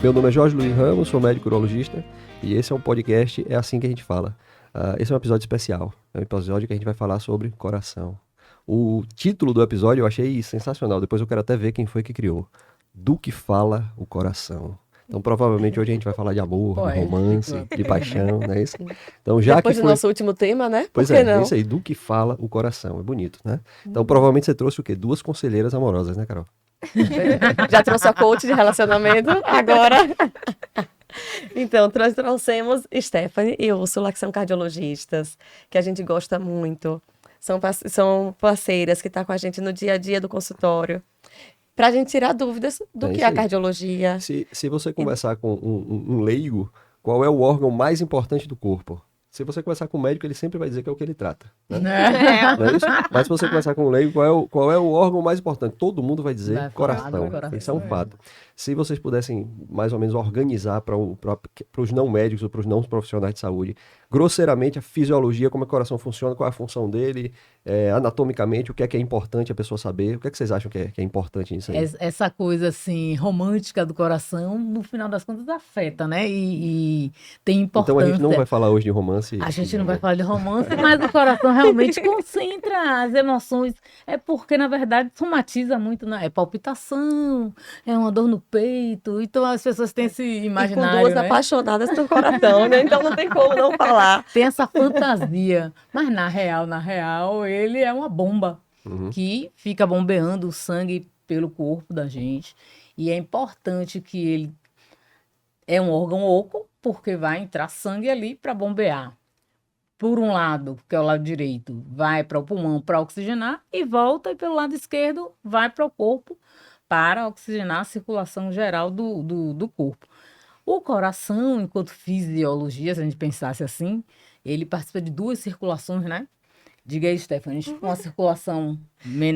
Meu nome é Jorge Luiz Ramos, sou médico urologista e esse é um podcast É Assim Que a Gente Fala. Esse é um episódio especial, é um episódio que a gente vai falar sobre coração. O título do episódio eu achei sensacional, depois eu quero até ver quem foi que criou. Do que fala o coração. Então provavelmente hoje a gente vai falar de amor, de romance, de paixão, não é isso? Então, já Depois que do nosso último tema, né? Pois Por que é, não? é isso aí, do que fala o coração, é bonito, né? Então provavelmente você trouxe o quê? 2 conselheiras amorosas, né, Carol? Já trouxe a coach de relacionamento, agora... Então, nós trouxemos Stephanie e Úrsula, que são cardiologistas, que a gente gosta muito. São parceiras que estão com a gente no dia a dia do consultório, para a gente tirar dúvidas do que é a cardiologia. Se você conversar com um leigo, qual é o órgão mais importante do corpo? Se você conversar com um médico, ele sempre vai dizer que é o que ele trata. Né? Não é isso? Mas se você conversar com um leigo, qual é o órgão mais importante? Todo mundo vai dizer coração. Isso é um fato. Se vocês pudessem, mais ou menos, organizar para os não médicos ou para os não profissionais de saúde, grosseiramente, a fisiologia, como é que o coração funciona, qual é a função dele, anatomicamente, o que é importante a pessoa saber, o que é que vocês acham que é importante nisso aí? Essa coisa, assim, romântica do coração, no final das contas, afeta, né? E tem importância. Então a gente não vai falar hoje de romance. A gente não vai falar de romance, mas o coração realmente concentra as emoções. É porque, na verdade, somatiza muito, né? É palpitação, é uma dor no peito. Então as pessoas têm esse imaginário, e com 2 né? apaixonadas pelo coração, né? Então não tem como não falar. Tem essa fantasia. Mas na real, ele é uma bomba que fica bombeando o sangue pelo corpo da gente. E é importante que ele é um órgão oco, porque vai entrar sangue ali para bombear. Por um lado, que é o lado direito, vai para o pulmão para oxigenar e volta, e pelo lado esquerdo vai para o corpo para oxigenar a circulação geral do corpo. O coração, enquanto fisiologia, se a gente pensasse assim, ele participa de 2 circulações, né? Diga aí, Stephanie, uma circulação,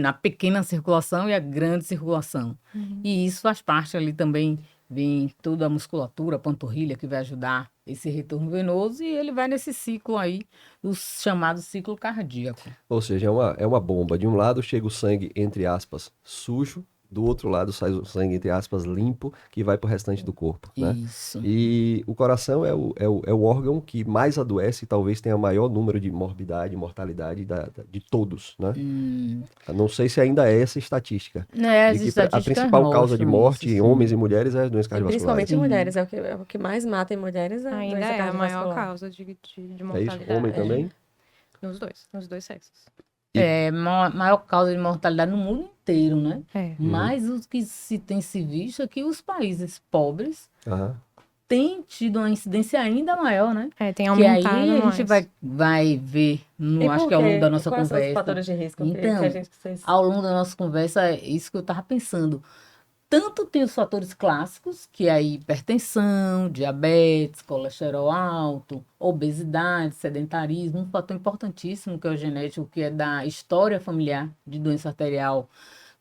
a pequena circulação e a grande circulação. E isso faz parte ali também, vem toda a musculatura, a panturrilha, que vai ajudar esse retorno venoso, e ele vai nesse ciclo aí, o chamado ciclo cardíaco. Ou seja, é uma bomba. De um lado chega o sangue, entre aspas, sujo, do outro lado sai o sangue, entre aspas, limpo, que vai para o restante do corpo, né? Isso. E o coração é o órgão que mais adoece e talvez tenha maior número de morbidade, mortalidade de todos, né? Não sei se ainda é essa estatística. As De que a principal causa de morte em homens e mulheres é a doença cardiovascular. Principalmente em mulheres, é o que mais mata em mulheres. Ainda é a maior causa de mortalidade. É isso? Homem também? Nos dois sexos. É a maior causa de mortalidade no mundo inteiro, né? Mas o que se visto é que os países pobres têm tido uma incidência ainda maior, né? Tem aumentado que aí a mais. gente vai ver, acho que ao longo da nossa conversa. Quais são os fatores de risco então, que a gente precisa... ao longo da nossa conversa, é isso que eu estava pensando. Tanto tem os fatores clássicos, que é a hipertensão, diabetes, colesterol alto, obesidade, sedentarismo, um fator importantíssimo que é o genético, que é da história familiar de doença arterial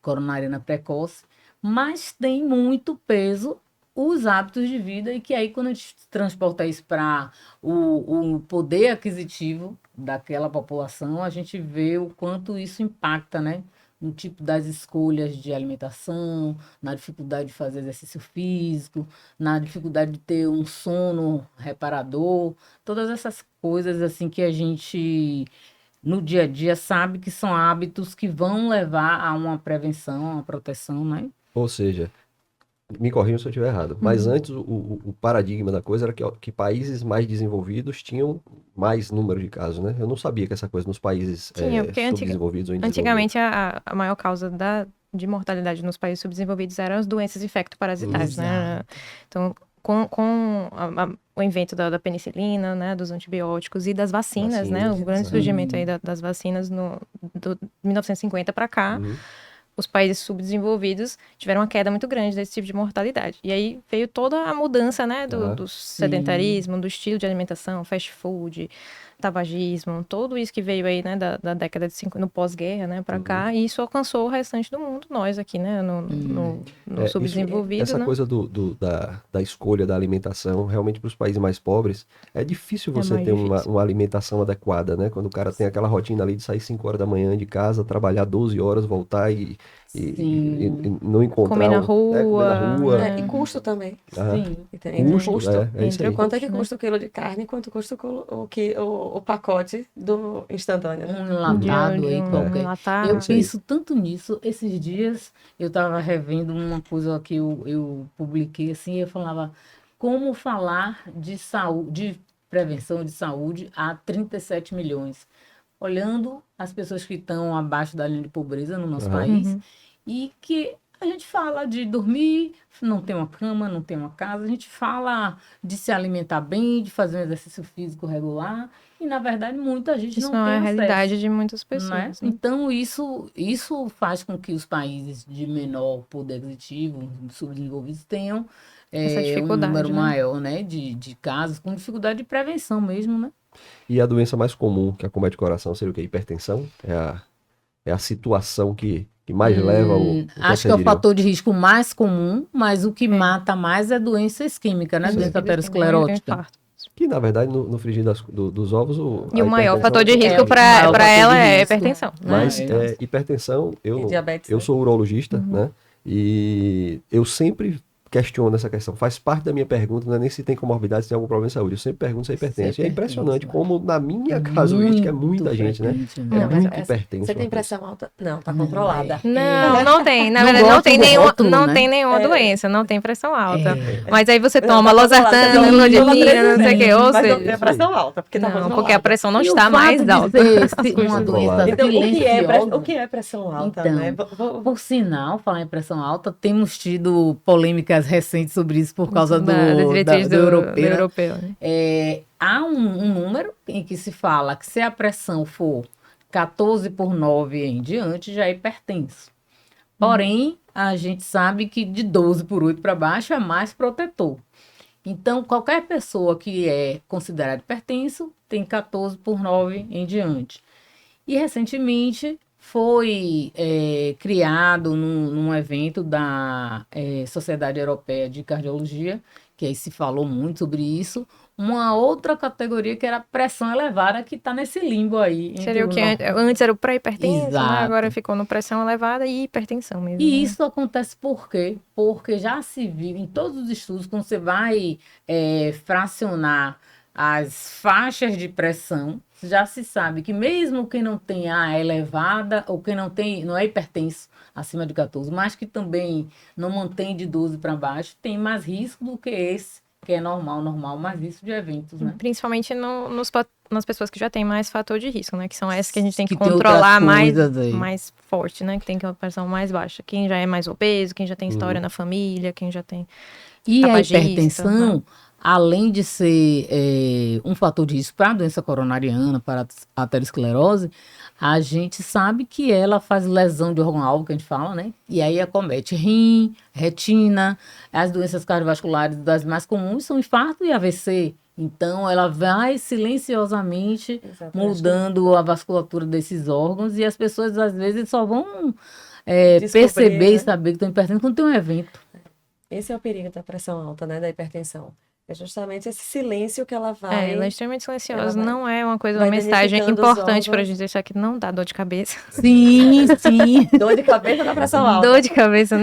coronariana precoce, mas tem muito peso os hábitos de vida, e que aí quando a gente transporta isso para o poder aquisitivo daquela população, a gente vê o quanto isso impacta, né? No tipo das escolhas de alimentação, na dificuldade de fazer exercício físico, na dificuldade de ter um sono reparador, todas essas coisas assim que a gente, no dia a dia, sabe que são hábitos que vão levar a uma prevenção, a uma proteção, né? Ou seja, me corrijam se eu estiver errado, mas antes o paradigma da coisa era que países mais desenvolvidos tinham mais número de casos, né? Eu não sabia que essa coisa nos países subdesenvolvidos ou indesenvolvidos. Antigamente, a maior causa de mortalidade nos países subdesenvolvidos eram as doenças infecto-parasitárias, né? Então, com o invento da penicilina, né, dos antibióticos e das vacinas, né? O grande surgimento aí das vacinas do 1950 para cá, os países subdesenvolvidos tiveram uma queda muito grande desse tipo de mortalidade. E aí veio toda a mudança, né, do sedentarismo, do estilo de alimentação, fast food, tabagismo, tudo isso que veio aí, né, da década de 50, no pós-guerra, né, para cá, e isso alcançou o restante do mundo, nós aqui, né, no subdesenvolvido, essa né? coisa da escolha da alimentação, realmente para os países mais pobres, é difícil você ter uma alimentação adequada, né, quando o cara tem aquela rotina ali de sair 5 horas da manhã de casa, trabalhar 12 horas, voltar e e não encontrar... Comer na rua. Comer na rua. E custo também. Sim. Custo, é isso aí. Quanto é que custa o quilo de carne e quanto custa o pacote do instantâneo. Né? Um enlatado aí qualquer. Enlatado. Eu penso tanto nisso. Esses dias eu estava revendo uma coisa que eu publiquei assim, eu falava como falar de saúde, de prevenção de saúde a 37 milhões. Olhando as pessoas que estão abaixo da linha de pobreza no nosso país e que a gente fala de dormir, não tem uma cama, não tem uma casa, a gente fala de se alimentar bem, de fazer um exercício físico regular e, na verdade, muita gente Isso não tem é a acesso, realidade de muitas pessoas. não é? Né? Então, isso faz com que os países de menor poder aquisitivo, subdesenvolvidos, tenham Essa um dificuldade, número né? maior, né, de casos com dificuldade de prevenção mesmo, né? E a doença mais comum que acomete o coração seria o quê? Hipertensão? É a situação que mais leva o acho que é o fator de risco mais comum, mas o que mata mais é doença isquêmica, né? Doença aterosclerótica. Que, na verdade, no frigir dos ovos... E o maior fator de risco o maior para fator ela de é a risco. hipertensão. Né? Mas hipertensão, E diabetes, eu né? sou urologista, né? E eu sempre questiono essa questão. Faz parte da minha pergunta, não é nem se tem comorbidade, se tem algum problema de saúde. Eu sempre pergunto se é hipertenso. E é impressionante como na minha casuística é muita gente, né? É muito hipertenso. Você tem pressão alta? Não, tá controlada. Não tem. Na Não verdade, gosto do rótulo, não né? tem nenhuma doença, não tem pressão alta. É. Mas aí você Não, toma tá controlada, losartano, você toma clonidina, não sei o quê. Ou Mas não tem seja, a pressão alta, porque tá não, controlada. porque a pressão não E o está fato mais de alta. ser uma doença Então, silenciosa. o que é pressão alta? Então, Né? por sinal, falar em pressão alta, temos tido polêmicas recentes sobre isso por causa do europeu. Né? Há um número em que se fala que se a pressão for 14/9 em diante, já é hipertenso. Porém, a gente sabe que de 12/8 para baixo é mais protetor. Então, qualquer pessoa que é considerada hipertenso tem 14/9 em diante. E recentemente foi criado num evento da Sociedade Europeia de Cardiologia, que aí se falou muito sobre isso, uma outra categoria que era a pressão elevada, que está nesse limbo aí. Seria o que antes era o pré-hipertenso, né? Exato. Agora ficou no pressão elevada e hipertensão mesmo. E né? isso acontece por quê? Porque já se viu em todos os estudos, quando você vai fracionar as faixas de pressão, já se sabe que mesmo quem não tem a elevada, ou quem não é hipertenso acima de 14, mas que também não mantém de 12 para baixo, tem mais risco do que esse, que é normal, mais risco de eventos, né? Principalmente nas pessoas que já têm mais fator de risco, né? Que são essas que a gente tem que tem controlar outras coisas aí. mais forte, né? Que tem que ter uma pressão mais baixa. Quem já é mais obeso, quem já tem história na família, quem já tem E a tabagista, hipertensão, né? além de ser um fator de risco para a doença coronariana, para a aterosclerose, a gente sabe que ela faz lesão de órgão-alvo, que a gente fala, né? E aí acomete rim, retina, as doenças cardiovasculares das mais comuns são infarto e AVC. Então, ela vai silenciosamente mudando a vasculatura desses órgãos e as pessoas, às vezes, só vão perceber e saber que estão hipertensas quando tem um evento. Esse é o perigo da pressão alta, né? Da hipertensão. É justamente esse silêncio que ela vai... ela é extremamente silenciosa. vai- Não é uma coisa, vai uma mensagem danificando os importante pra órgãos. gente deixar que não dá dor de cabeça. Sim, sim. Dor de cabeça da pressão alta. Dor de cabeça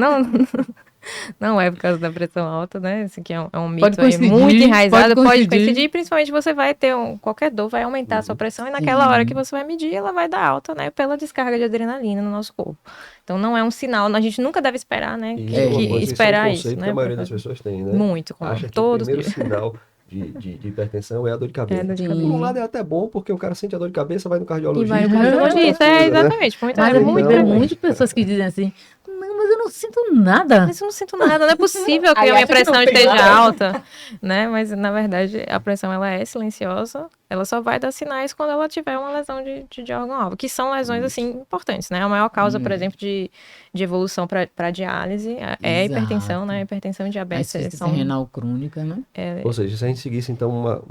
não é por causa da pressão alta, né? Esse aqui é um mito Pode aí coincidir, muito enraizado. pode Pode coincidir. coincidir, principalmente você vai ter qualquer dor, vai aumentar a sua pressão e naquela hora que você vai medir, ela vai dar alta, né? Pela descarga de adrenalina no nosso corpo. Então não é um sinal, a gente nunca deve esperar, né? E Que esperar isso é isso, um conceito né? que a maioria das pessoas tem, né? Muito, Acha que todos o primeiro sinal de hipertensão é a dor de cabeça. dor de Sim. cabeça. Por um lado é até bom, porque o cara sente a dor de cabeça, vai no E cardiologista. vai no e cardiologista, resolve as coisas, né? exatamente. Muito, Mas é a muito gente vê Então- muitas pessoas que dizem assim, não, mas eu não sinto nada. Mas eu não sinto nada, não é possível que Aí a minha acha que não pressão tem esteja nada. alta, né? Mas, na verdade, a pressão, ela é silenciosa, ela só vai dar sinais quando ela tiver uma lesão de órgão-alvo, que são lesões, assim, importantes, né? A maior causa, por exemplo, de evolução para diálise é a Exato. hipertensão, né? Hipertensão e A diabetes insuficiência são... renal crônica, né? Ou seja, se a gente seguisse, então,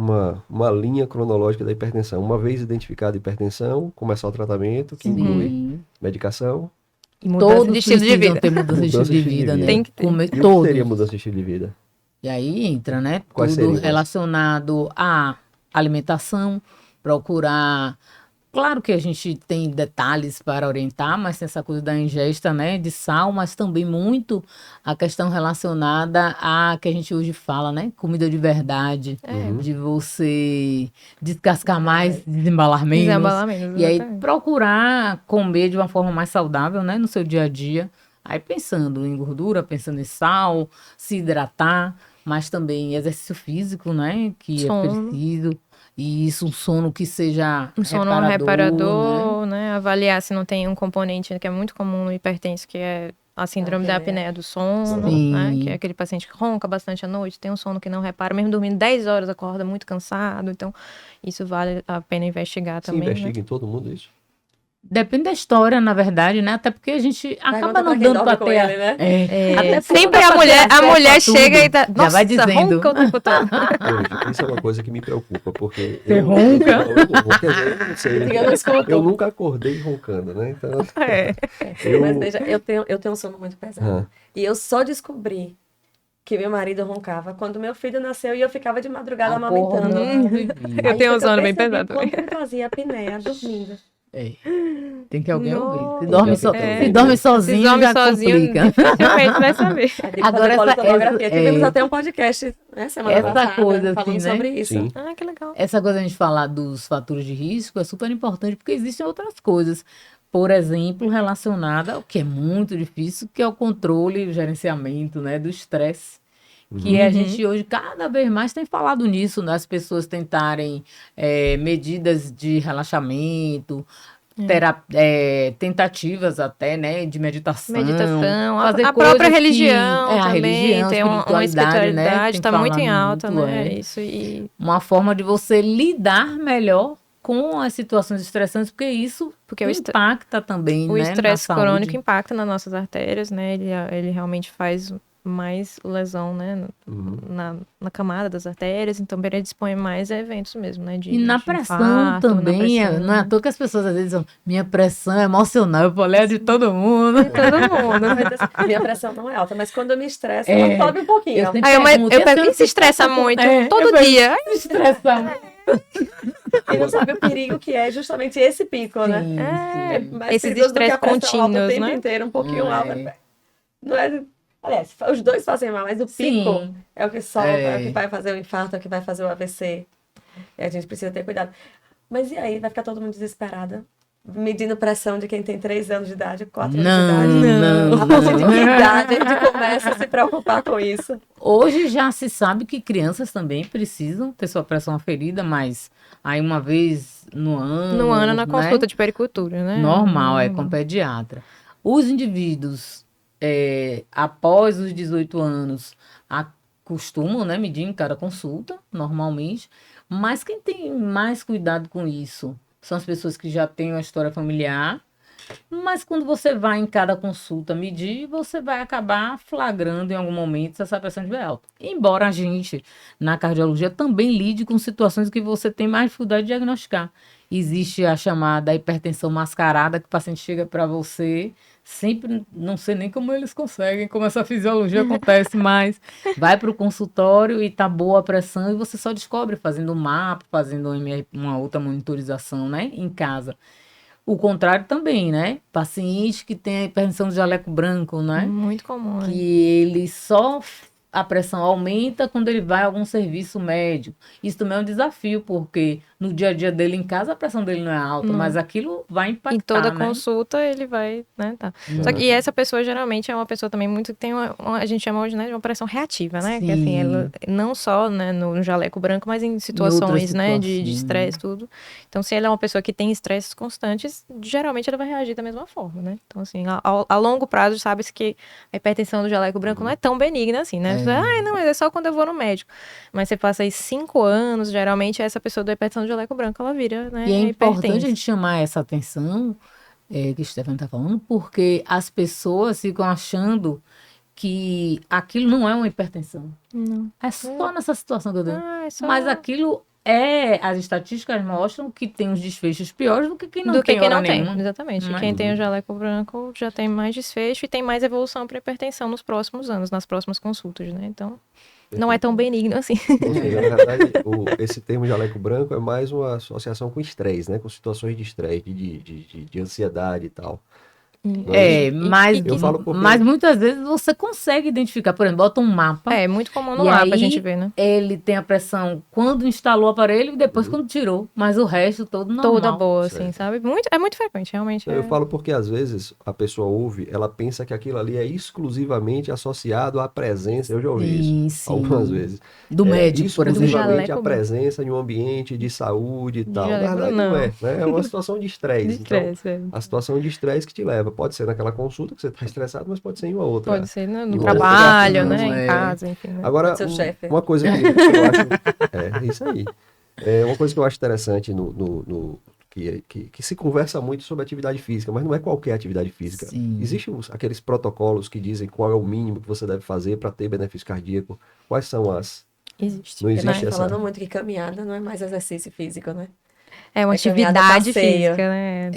uma linha cronológica da hipertensão, uma vez identificada a hipertensão, começar o tratamento, que inclui Sim. medicação. E mudança Todos de estilo de precisam vida. ter mudança de estilo de vida, né? Tem que ter. Comer E o que todos. seria mudança de estilo de vida? E aí entra, né? Quais Tudo seriam? relacionado à alimentação, procurar Claro que a gente tem detalhes para orientar, mas tem essa coisa da ingesta, né, de sal, mas também muito a questão relacionada a que a gente hoje fala, né, comida de verdade, de você descascar mais, desembalar menos. Desembalar menos, E aí exatamente. procurar comer de uma forma mais saudável, né, no seu dia a dia. Aí pensando em gordura, pensando em sal, se hidratar, mas também exercício físico, né, que é Sono. preciso. E isso, um sono que seja Um sono reparador, né? Avaliar se não tem um componente que é muito comum no hipertenso, que é a síndrome da apneia do sono, né? Que é aquele paciente que ronca bastante à noite, tem um sono que não repara, mesmo dormindo 10 horas, acorda muito cansado. Então, isso vale a pena investigar Se também, investiga né? em todo mundo isso? Depende da história, na verdade, né? Até porque a gente acaba não quem dando dorme pra com ter... ele, né? Até Sempre não dá a pra mulher, ter a acesso mulher a chega tudo. e tá, Já nossa, vai dizendo. ronca o tempo todo. Hoje, isso é uma coisa que me preocupa, porque Você eu ronca? quer dizer, eu não sei. Eu não escuto. Eu nunca acordei roncando, né? Então, Mas veja, eu tenho um sono muito pesado. E eu só descobri que meu marido roncava quando meu filho nasceu e eu ficava de madrugada amamentando. Eu Aí tenho foi um que eu sono bem percebi pesado também. quando me fazia apneia dormindo. Tem que alguém ouvir. Se Nossa. dorme sozinho, Se dorme já sozinho, complica. dificilmente vai saber. Aí tem que Agora, fazer essa- politonografia. essa- Tivemos é. até um podcast, né, semana Essa passada, coisa, falando assim, né? sobre isso. Sim. Ah, que legal. Essa coisa de a gente falar dos fatores de risco é super importante, porque existem outras coisas. Por exemplo, relacionada ao que é muito difícil, que é o controle e o gerenciamento, né, do estresse. Que a gente hoje cada vez mais tem falado nisso, né? As pessoas tentarem medidas de relaxamento, tentativas até, né, de meditação. Meditação, fazer a coisas própria que- religião a também, religião, tem uma espiritualidade, né? espiritualidade, Tem está muito em falado alta, muito, né? Isso, e uma forma de você lidar melhor com as situações estressantes, porque isso Porque o impacta também, o né, estresse na crônico saúde. impacta nas nossas artérias, né? Ele realmente faz mais lesão, né? Na camada das artérias, então predispõe mais a eventos mesmo, né? E na de pressão infarto, na também, pressão. não é à toa que as pessoas às vezes dizem, minha pressão é emocional, eu falei, é de todo mundo. Todo mundo. Minha pressão não é alta, mas quando eu me estresso, ela sobe um pouquinho. Eu sempre Aí pergunto, eu e a pergunto, senhora e se estressa muito? eu Todo pergunto, dia. Se estressa. E não sabe o perigo que é justamente esse pico, né? É mais Esses perigoso do que a estresses pressão alta o contínuos, tempo né? inteiro, um pouquinho alta. Não é... Aliás, os dois fazem mal, mas o pico Sim. é o que solta, é o que vai fazer o infarto, é o que vai fazer o AVC. E a gente precisa ter cuidado. Mas e aí? Vai ficar todo mundo desesperado? Medindo pressão de quem tem 3 anos de idade, 4 anos de idade? Não. A partir de que idade a gente começa a se preocupar com isso? Hoje já se sabe que crianças também precisam ter sua pressão aferida, mas aí uma vez no ano. No ano, na né? consulta de pericultura, né? Normal, com pediatra. Os indivíduos, após os 18 anos, costumam, né, medir em cada consulta, normalmente, mas quem tem mais cuidado com isso são as pessoas que já têm uma história familiar, mas quando você vai em cada consulta medir, você vai acabar flagrando em algum momento se essa pressão estiver alta. Embora a gente, na cardiologia, também lide com situações que você tem mais dificuldade de diagnosticar. Existe a chamada hipertensão mascarada, que o paciente chega para você, sempre, não sei nem como eles conseguem, como essa fisiologia acontece, mas vai para o consultório e tá boa a pressão e você só descobre fazendo um mapa, fazendo uma outra monitorização, né, em casa. O contrário também, né? Paciente que tem a hipertensão do jaleco branco, né? Muito comum. Que ele só a pressão aumenta quando ele vai a algum serviço médico. Isso também é um desafio, porque no dia a dia dele em casa a pressão dele não é alta, mas aquilo vai impactar, Em toda né? consulta ele vai, né, tá. Só que essa pessoa geralmente é uma pessoa também muito que tem a gente chama hoje, né, de uma pressão reativa, né? Que assim, ela não só, né, no jaleco branco, mas em situações, né, de estresse, tudo. Então, se ela é uma pessoa que tem estresses constantes, geralmente ela vai reagir da mesma forma, né? Então, assim, a longo prazo sabe-se que a hipertensão do jaleco branco não é tão benigna assim, né? Não, mas é só quando eu vou no médico. Mas você passa aí 5 anos, geralmente essa pessoa da hipertensão do jaleco branco, ela vira, né, E é importante a hipertensa. gente chamar essa atenção, que o Stefano está falando, porque as pessoas ficam achando que aquilo não é uma hipertensão. Não. É só nessa situação que eu dei. É só... Mas aquilo as estatísticas mostram que tem uns desfechos piores do que quem não do que tem quem hora não tem, nenhuma. exatamente. Não é? Quem tem o jaleco branco já tem mais desfecho e tem mais evolução para hipertensão nos próximos anos, nas próximas consultas, né? Então, não é tão benigno assim. Ou seja, na verdade, esse termo jaleco branco é mais uma associação com estresse, né? Com situações de estresse, de ansiedade e tal. Mas, mas muitas vezes você consegue identificar, por exemplo, bota um mapa. É muito comum no mapa a gente ver, né? Ele tem a pressão quando instalou o aparelho e depois quando tirou, mas o resto todo normal. Toda boa, assim, sabe? É muito frequente, realmente. Eu falo porque às vezes a pessoa ouve, ela pensa que aquilo ali é exclusivamente associado à presença, eu já ouvi isso algumas vezes. Do médico, por exemplo. Exclusivamente a presença de um ambiente de saúde e tal. Na verdade não é, né? É uma situação de estresse. Então, a situação de estresse que te leva. Pode ser naquela consulta que você está estressado, mas pode ser em uma outra. Pode ser no trabalho, né? Em casa, enfim. Né? Agora, seu chefe. Uma coisa que eu acho... É isso aí. Uma coisa que eu acho interessante que se conversa muito sobre atividade física, mas não é qualquer atividade física. Existem aqueles protocolos que dizem qual é o mínimo que você deve fazer para ter benefício cardíaco. Quais são as... Existe. Não existe essa... Falando muito que caminhada não é mais exercício físico, né? É uma atividade física, né?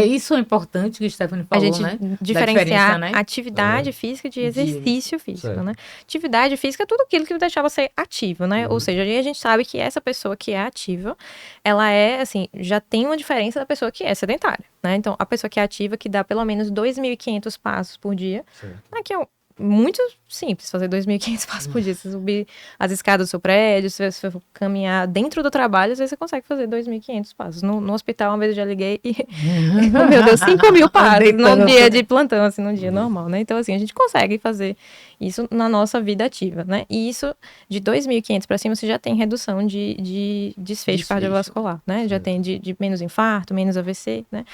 Isso é importante que a Stephanie falou, a gente né? Diferenciar né? Atividade física de exercício físico, né? Atividade física é tudo aquilo que deixar você ativo, né? Ou seja, a gente sabe que essa pessoa que é ativa, ela é, assim, já tem uma diferença da pessoa que é sedentária, né? Então, a pessoa que é ativa, que dá pelo menos 2.500 passos por dia, aqui é muito simples fazer 2.500 passos por dia. Você subir as escadas do seu prédio, se você for caminhar dentro do trabalho, às vezes você consegue fazer 2.500 passos. No hospital, uma vez eu já liguei e, meu Deus, 5.000 passos num dia de plantão, assim, num dia normal, né? Então, assim, a gente consegue fazer isso na nossa vida ativa, né? E isso, de 2.500 para cima, você já tem redução de desfecho cardiovascular, né? Já tem de menos infarto, menos AVC, né?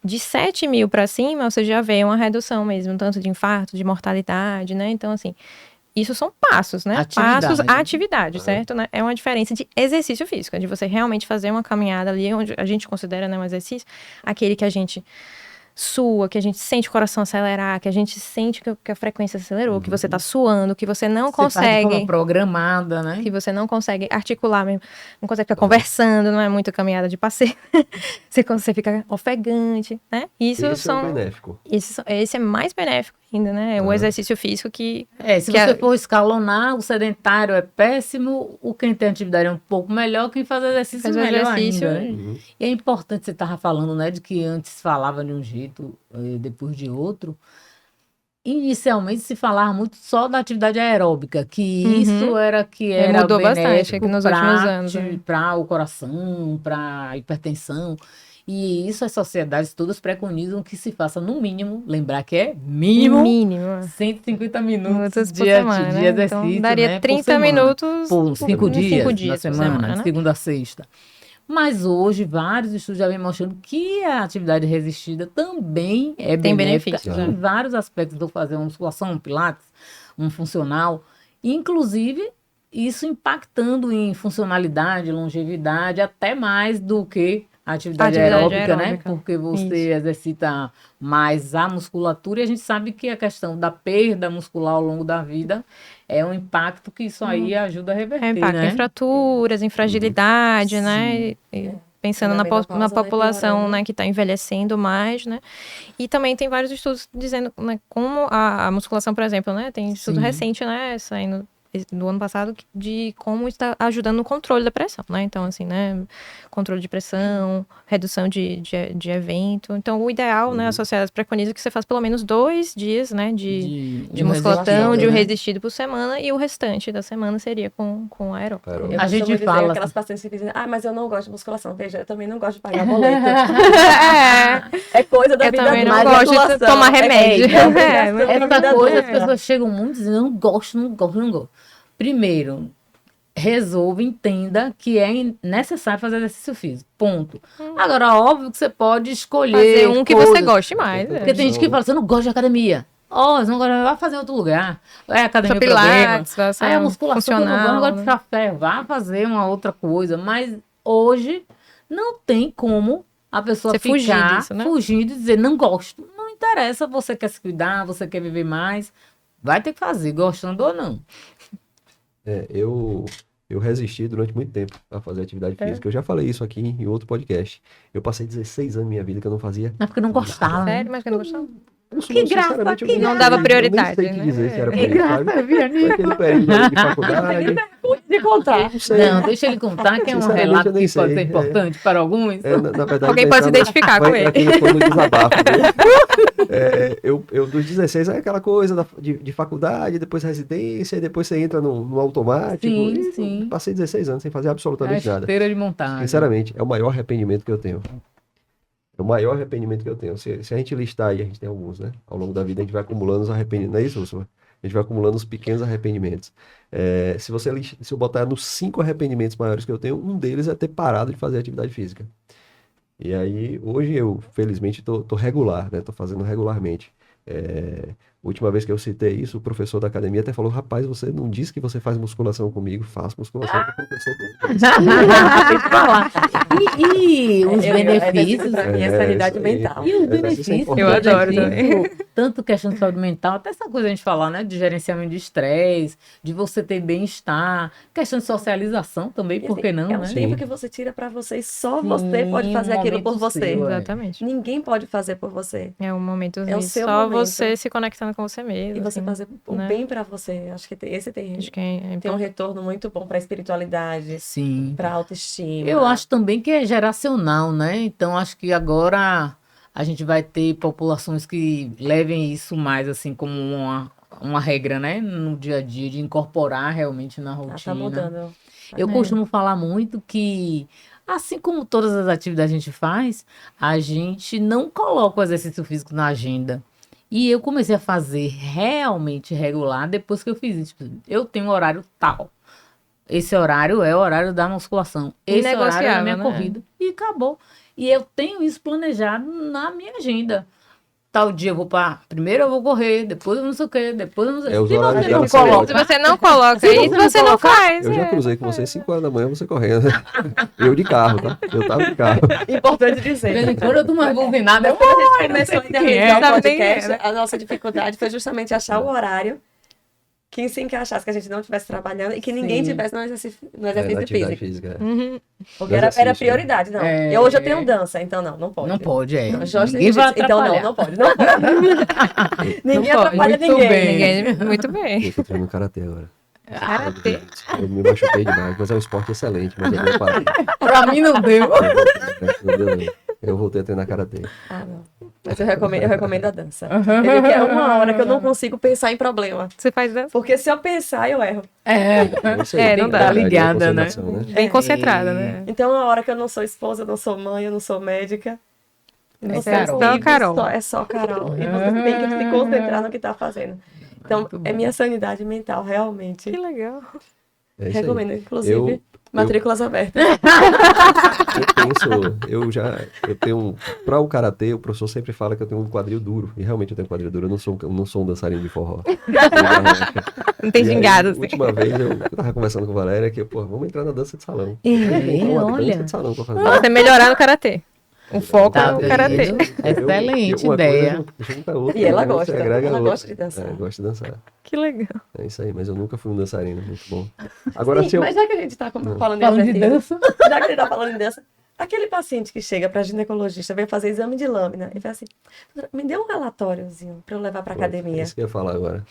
De 7.000 para cima, você já vê uma redução mesmo, tanto de infarto, de mortalidade, né? Então, assim, isso são passos, né? Passos à atividade, certo? Né? É uma diferença de exercício físico, de você realmente fazer uma caminhada ali, onde a gente considera, né, um exercício, aquele que a gente sua, que a gente sente o coração acelerar, que a gente sente que a frequência acelerou, que você tá suando, que você não consegue... Faz de forma programada, né? Que você não consegue articular mesmo, não consegue ficar conversando, não é muito caminhada de passeio. você fica ofegante, né? Isso é benéfico. Esse é mais benéfico ainda, né? O exercício físico que... se você for escalonar, o sedentário é péssimo, o quem tem atividade é um pouco melhor, quem faz exercício é melhor ainda. Né? E é importante, você estava falando, né, de que antes falava de um jeito, depois de outro. Inicialmente se falava muito só da atividade aeróbica, que isso era mudou bastante aqui nos últimos anos. Para o coração, para a hipertensão. E isso as sociedades todas preconizam que se faça no mínimo, lembrar que é mínimo 150 minutos de exercício, então, daria, né, 30 minutos por 5 dias na semana, de segunda a sexta. Mas hoje, vários estudos já vêm mostrando que a atividade resistida também tem benefícios em vários aspectos. Vou fazer uma musculação, um pilates, um funcional. Inclusive, isso impactando em funcionalidade, longevidade, até mais do que a atividade aeróbica, né? Porque você exercita mais a musculatura e a gente sabe que a questão da perda muscular ao longo da vida é um impacto que isso aí ajuda a reverter, impacto em fraturas, em fragilidade, né? Pensando na população, né, que está envelhecendo mais, né? E também tem vários estudos dizendo, né, como a musculação, por exemplo, né? Tem estudo recente, né, saindo do ano passado, de como está ajudando no controle da pressão, né? Então, assim, né? Controle de pressão, redução de evento. Então, o ideal, né? A sociedade preconiza que você faça pelo menos 2 dias, né? De musculação, de um resistido por semana, e o restante da semana seria com aeróbico. A gente fala... Aquelas pacientes que dizem, mas eu não gosto de musculação. Veja, eu também não gosto de pagar boleto. É coisa da vida. Eu também não gosto de tomar remédio. Essa coisa, as pessoas chegam muito dizendo, não gosto. Primeiro, resolva, entenda que é necessário fazer exercício físico. Ponto. Agora, óbvio que você pode escolher fazer que você goste mais. Porque tem gente que fala assim, eu não gosto de academia. Você não gosta, vai fazer em outro lugar. É academia pilates, a musculação, eu não gosto de café. Vá fazer uma outra coisa. Mas hoje não tem como a pessoa ficar fugindo e dizer, não gosto. Não interessa, você quer se cuidar, você quer viver mais. Vai ter que fazer, gostando ou não. Eu resisti durante muito tempo a fazer atividade física. Eu já falei isso aqui em outro podcast. Eu passei 16 anos da minha vida que eu não fazia. Porque não gostava. Sério? Mas que eu não gostava? Que graça, que não dava prioridade. Eu nem sei que dizer se era Que graça, prioridade. Vianney. Aquele período de faculdade. De contar. Não, deixa ele contar, que é um Sinceramente, relato eu nem que pode sei. ser importante para alguns. Na verdade, Alguém pode se identificar com ele. Aqui depois no desabafo. Eu dos 16 é aquela coisa de faculdade, depois residência, e depois você entra no automático. Sim, sim. Passei 16 anos sem fazer absolutamente nada. Esteira de montagem. Sinceramente, é o maior arrependimento que eu tenho. É o maior arrependimento que eu tenho. Se a gente listar aí, a gente tem alguns, né? Ao longo da vida a gente vai acumulando os arrependimentos. Não é isso, Úrsula? A gente vai acumulando os pequenos arrependimentos. Se eu botar nos 5 arrependimentos maiores que eu tenho, um deles é ter parado de fazer atividade física. E aí, hoje eu, felizmente, tô regular, né? Tô fazendo regularmente. Última vez que eu citei isso, o professor da academia até falou: rapaz, você não disse que você faz musculação comigo, faço musculação com o professor E os benefícios. Pra mim é sanidade mental. E os benefícios. Eu adoro também. Tanto questão de saúde mental, até essa coisa a gente falar, né? De gerenciamento de estresse, de você ter bem-estar, questão de socialização também, por que não, É um né? tempo que você tira pra você e só você pode fazer aquilo por momento você. seu, Exatamente. Ninguém pode fazer por você. É um momento É o seu só momento. você se conectando com você mesmo. E você assim, fazer o né? bem pra você. Acho que esse Acho que é tem um importante. retorno muito bom pra espiritualidade, Sim. pra autoestima. Eu acho também que é geracional, né? Então, acho que agora a gente vai ter populações que levem isso mais, assim, como uma regra, né? No dia a dia, de incorporar realmente na rotina. Tá mudando. Eu costumo falar muito que, assim como todas as atividades a gente faz, a gente não coloca o exercício físico na agenda. E eu comecei a fazer realmente regular depois que eu fiz isso. Tipo, eu tenho um horário tal. Esse horário é o horário da musculação. Esse horário é a minha Inegociável, né? corrida. E acabou. E eu tenho isso planejado na minha agenda. Tal dia eu vou para... Primeiro eu vou correr, depois eu não sei o quê, depois eu não sei o Os quê. Se horários você devem não ser coloca... Se você não coloca isso, você não faz. Eu já cruzei com você 5 horas da manhã, você correndo. Eu de carro, tá? Eu tava de carro. Importante De dizer. vez em quando eu dou uma buzinada. Eu Quando a gente começou a quem é, idealizar o sabe nem podcast, quem é, a nossa dificuldade foi justamente achar o horário que se encaixasse, que a gente não estivesse trabalhando e que ninguém Sim. tivesse no exercício Na atividade físico. física. Uhum. Porque No era exercício, prioridade, não. É. E hoje eu tenho dança, então não pode. Não pode, é. Não, Jorge, Ninguém vai então atrapalhar. não pode. Não pode. Ninguém Não pode. atrapalha Muito ninguém. bem. Ninguém- Muito bem. Eu tô treinando karatê agora. Karatê. Eu me machuquei demais, mas é um esporte excelente. Mas eu parei. Pra mim não deu. Não deu, não. Eu voltei a treinar karatê. Ah, não. Mas eu recomendo a dança. Ele quer uma hora que eu não consigo pensar em problema. Você faz dança? Porque se eu pensar, eu erro. É. Isso aí, É, tem não que dá. dar Tá ligada, uma né? concentração, né? Bem concentrada, né? Então, a hora que eu não sou esposa, eu não sou mãe, eu não sou médica. É Você Carol. Só Carol. É só Carol. E você tem que se concentrar no que tá fazendo. Então, é minha sanidade mental, realmente. Que legal. É isso aí. Recomendo, inclusive, matrículas abertas. Eu tenho, para o karatê, o professor sempre fala que eu tenho um quadril duro, e realmente eu tenho um quadril duro, eu não sou um dançarino de forró. Não tem E aí, gingado, assim. última vez eu tava conversando com a Valéria que, pô, vamos entrar na dança de salão. olha. Dança de salão pra fazer. Você melhorar no karatê. O foco Tá é o karatê. vendo? Excelente Uma ideia. coisa junta a outra, E ela uma coisa gosta, agrega a ela outra. gosta de dançar. Gosta de dançar. Que legal. É isso aí, mas eu nunca fui um dançarino, muito bom. Agora, Sim, se eu... mas já que a gente tá falando de Falando de exercício, dança. já que a gente tá falando de dança, aquele paciente que chega pra ginecologista, vem fazer exame de lâmina, e fala assim, me dê um relatóriozinho pra eu levar pra É academia. isso que eu ia falar agora.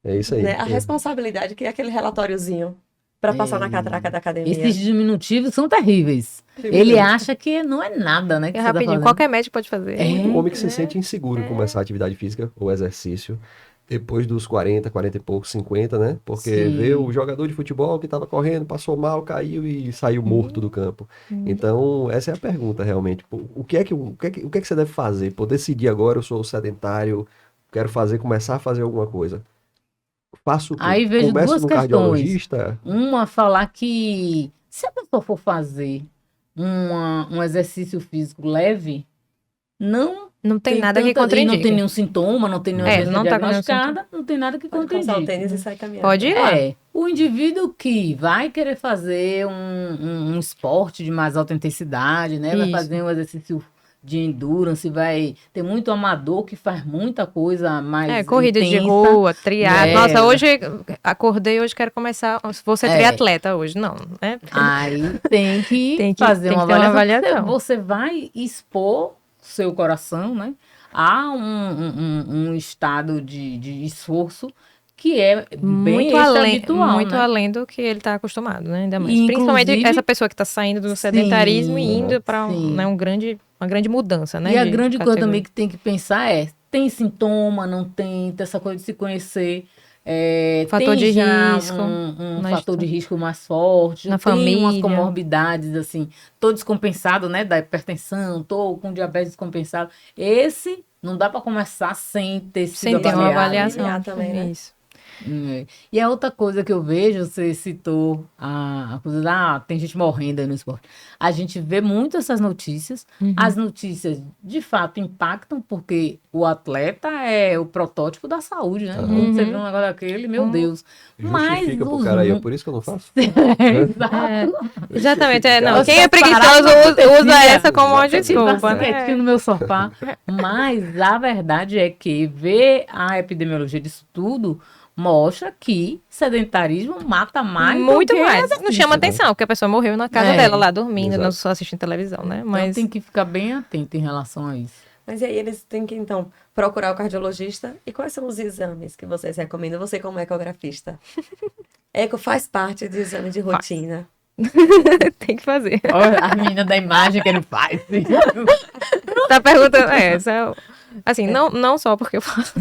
É isso aí. Né? A responsabilidade que é aquele relatóriozinho pra passar na catraca da academia. Esses diminutivos são terríveis. Ele acha que não é nada, né? Que É você tá rapidinho, fazendo. qualquer médico pode fazer. O homem que se sente inseguro em começar a atividade física ou exercício depois dos 40, 40 e poucos, 50, né? Porque Sim. vê o jogador de futebol que estava correndo, passou mal, caiu e saiu morto do campo. Então, essa é a pergunta realmente. O que é que você deve fazer? Por decidir agora, eu sou sedentário, quero começar a fazer alguma coisa. Faço o quê? Aí vejo Começo duas no questões. cardiologista? Uma, falar que se a pessoa for fazer um exercício físico leve, Não tem nada que tanta- e contraindique. não tem nenhum sintoma, não tem nenhuma doença não tá com nenhum diagnosticada, não tem nada que Pode calçar o contraindique. tênis e sair caminhando. Pode ir lá. O indivíduo que vai querer fazer um esporte de mais alta intensidade, né? Vai Isso. fazer um exercício de endurance, vai ter muito amador que faz muita coisa mais Corrida de intensa. rua, triatlo. É. Nossa, hoje acordei, hoje quero começar. Vou ser É. triatleta hoje, não, né? Aí tem que Tem que- fazer tem uma que ter uma avaliação. avaliação. Você vai expor seu coração, né? Há um estado de esforço que é bem habitual, muito né? além do que ele está acostumado, né? Ainda mais. E, Principalmente inclusive, essa pessoa que está saindo do sedentarismo e sim, indo para sim. né, uma grande mudança, né? E a de grande coisa categoria. também que tem que pensar é, tem sintoma, não tem, essa coisa de se conhecer, Fator tem de já risco, um na fator gestão. de risco mais forte, Na tem umas família. comorbidades, assim, tô descompensado, né, da hipertensão, tô com diabetes descompensado. Esse não dá para começar sem ter sido Sem ter uma avaliado. avaliação também, né? Isso. E a outra coisa que eu vejo, você citou a coisa tem gente morrendo aí no esporte. A gente vê muito essas notícias. As notícias, de fato, impactam, porque o atleta é o protótipo da saúde, né? Quando você vê um negócio daquele, meu Deus. Mas Justifica pro os cara aí, é por isso que eu não faço. Exato. Exatamente. Não, Justificar. quem é preguiçoso usa essa como uma desculpa, né? Quietinho no meu sofá. Mas a verdade é que ver a epidemiologia disso tudo mostra que sedentarismo mata mais Muito do que mais. Não exercício. chama atenção, porque a pessoa morreu na casa É. dela, lá dormindo, Exato. não só assistindo televisão, né? Então Mas tem que ficar bem atento em relação a isso. Mas e aí eles têm que, então, procurar o cardiologista. E quais são os exames que vocês recomendam? Você como ecografista. Eco faz parte do exame de rotina. tem que fazer. Olha a menina da imagem que ele faz. Tá perguntando, assim, não só porque eu faço,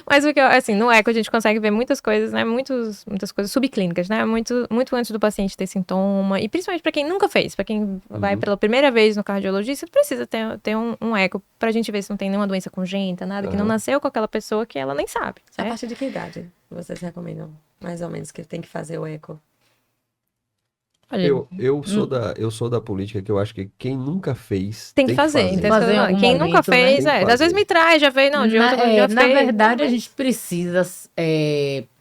mas porque, assim, no eco a gente consegue ver muitas coisas, né, muitas coisas subclínicas, né, muito antes do paciente ter sintoma, e principalmente para quem nunca fez, para quem vai pela primeira vez no cardiologista, precisa ter um eco pra gente ver se não tem nenhuma doença congênita, nada, que não nasceu com aquela pessoa que ela nem sabe, A certo? partir de que idade vocês recomendam, mais ou menos, que tem que fazer o eco? Olha, Eu sou da política que eu acho que quem nunca fez tem que fazer. Então, Fazer em algum quem momento, nunca fez, né? Tem que às vezes fazer. me traz, já veio, não, de outro já Na fez. verdade, a gente precisa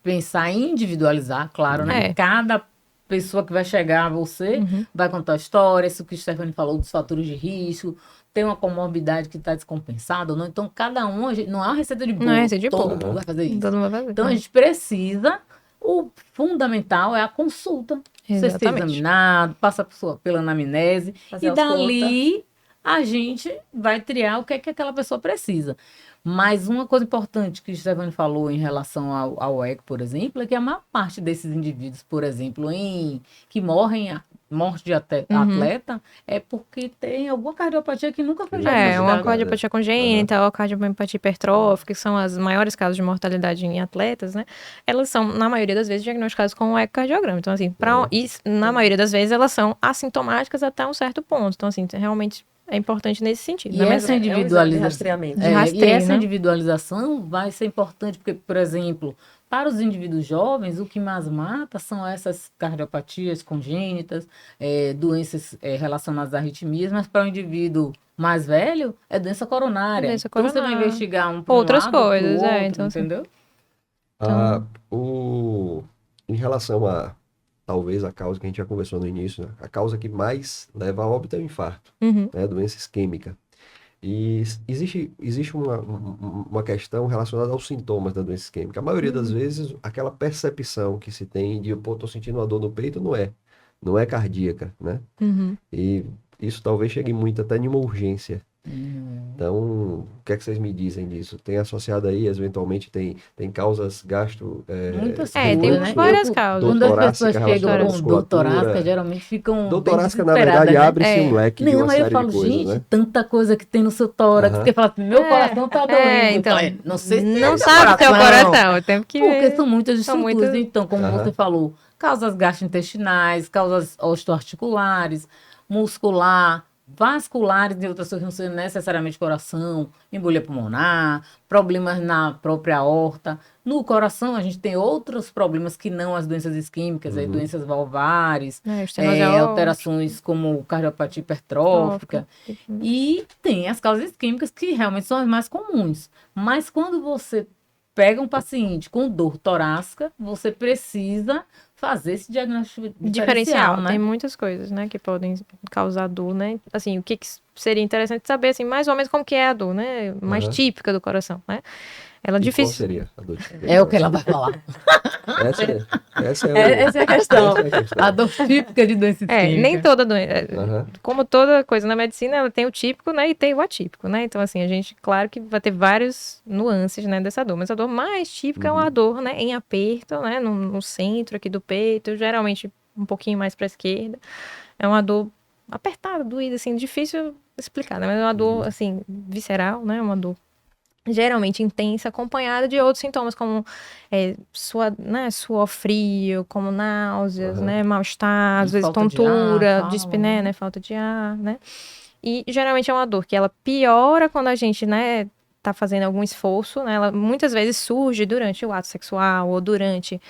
pensar em individualizar, claro, né? É. Cada pessoa que vai chegar a você vai contar a história, isso que o Stephanie falou dos fatores de risco, tem uma comorbidade que está descompensada ou não. Então, cada um, não é uma receita de bolo. Não é receita de todo bolo. mundo vai fazer isso. Todo mundo vai fazer. Então, a gente precisa, o fundamental é a consulta. Você ser Exatamente. examinado, passa pela anamnese, Fazer e ausculta. dali a gente vai triar o que é que aquela pessoa precisa. Mas uma coisa importante que o Stefano falou em relação ao eco, por exemplo, é que a maior parte desses indivíduos, por exemplo, que morrem, morte de atleta, é porque tem alguma cardiopatia que nunca foi Uma diagnosticada. cardiopatia congênita, ou cardiopatia hipertrófica, que são as maiores causas de mortalidade em atletas, né? Elas são, na maioria das vezes, diagnosticadas com o ecocardiograma. Então, assim, na maioria das vezes, elas são assintomáticas até um certo ponto. Então, assim, realmente é importante nesse sentido. E né? Mas essa individualização, rastreamento. De rastreio, e essa né? individualização vai ser importante porque, por exemplo, para os indivíduos jovens, o que mais mata são essas cardiopatias congênitas, doenças relacionadas a arritmias, mas para o indivíduo mais velho, é doença coronária. Doença Então você vai coronária. investigar um para Outras um lado, coisas, pro outro, então, assim. entendeu? Em relação a, talvez, a causa que a gente já conversou no início, né? A causa que mais leva a óbito é o infarto, né? Doença isquêmica. E existe uma questão relacionada aos sintomas da doença isquêmica. A maioria das vezes, aquela percepção que se tem de, pô, tô sentindo uma dor no peito, não é cardíaca, né? E isso talvez chegue muito até em uma urgência. Então, o que é que vocês me dizem disso? Tem associado aí, eventualmente, tem causas gastro... Muitas tem coisas, né? várias causas. Quando as Torácica pessoas chegam relacionada à com dor torácica, musculatura. geralmente ficam Dor bem torácica, na desesperadas, verdade, né? abre-se um leque de Não, uma aí eu série falo, de coisas, gente, né? tanta coisa que tem no seu tórax. Você fala assim, meu coração tá doendo. então, Eu falei, não sei se não é sabe teu coração, eu tenho que Porque ver. são muitas estruturas. muitas- Então, como você falou, causas gastrointestinais, causas osteoarticulares, muscular, vasculares e outras coisas, não são necessariamente coração, embolia pulmonar, problemas na própria aorta. No coração, a gente tem outros problemas que não as doenças isquêmicas, doenças valvares, estenose aórtica. alterações como cardiopatia hipertrófica. E tem as causas isquêmicas que realmente são as mais comuns. Mas quando você pega um paciente com dor torácica, você precisa fazer esse diagnóstico diferencial, né? Tem muitas coisas, né, que podem causar dor, né? Assim, o que seria interessante saber, assim, mais ou menos como que é a dor, né? Mais típica do coração, né? Ela é E difícil. qual seria a dor típica? É o que ela vai falar. Essa Essa é a questão. essa é a questão. A dor típica de doença isquêmica. Nem toda doença. Aham. Como toda coisa na medicina, ela tem o típico, né? E tem o atípico, né? Então, assim, a gente, claro que vai ter várias nuances, né, dessa dor. Mas a dor mais típica é uma dor, né, em aperto, né? No centro aqui do peito, geralmente um pouquinho mais para a esquerda. É uma dor apertada, doída, assim, difícil explicar, né? Mas é uma dor, assim, visceral, né? Uma dor geralmente intensa, acompanhada de outros sintomas, como suor frio, como náuseas, né, mal-estar, às vezes Falta de tontura, ar, dispneia, né, falta de ar, né. E geralmente é uma dor que ela piora quando a gente, né, tá fazendo algum esforço, né, ela muitas vezes surge durante o ato sexual ou durante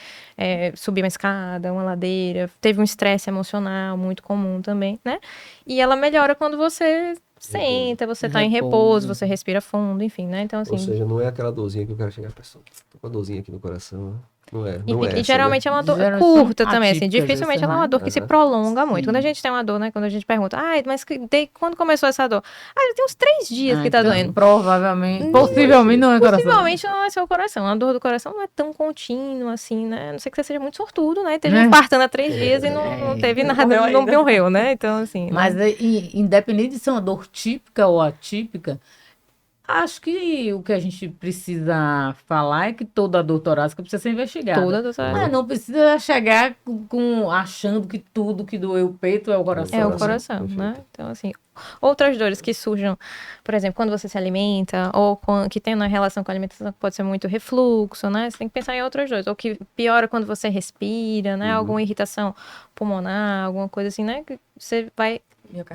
subir uma escada, uma ladeira, teve um estresse emocional muito comum também, né, e ela melhora quando você senta, você tá em repouso, você respira fundo, enfim, né? Então, assim. Ou seja, não é aquela dorzinha que o cara chega a pessoa, tô com a dorzinha aqui no coração, né? Não é. E, Não é e essa, geralmente né? é uma dor Geralmente curta são também, assim. atípicas, Dificilmente ela é uma né? dor que se Aham. prolonga muito. Sim. Quando a gente tem uma dor, né? Quando a gente pergunta, mas quando começou essa dor? Já tem uns 3 dias que tá então, doendo. Provavelmente, Não, possivelmente não é coração. Possivelmente não é seu coração. A dor do coração não é tão contínua, assim, né? A não ser que você seja muito sortudo, né? Teve um infartando há 3 dias e não teve nada, morreu não ainda. morreu, né? Então, assim. Mas né? independente de ser uma dor típica ou atípica, acho que o que a gente precisa falar é que toda dor torácica precisa ser investigada. Toda dor torácica. Mas não precisa chegar achando que tudo que doeu o peito é o coração. É o Coração, coração, perfeito. né? Então, assim, outras dores que surjam, por exemplo, quando você se alimenta, ou que tem uma relação com a alimentação, que pode ser muito refluxo, né? Você tem que pensar em outras dores. Ou que piora quando você respira, né? Alguma irritação pulmonar, alguma coisa assim, né? Que você vai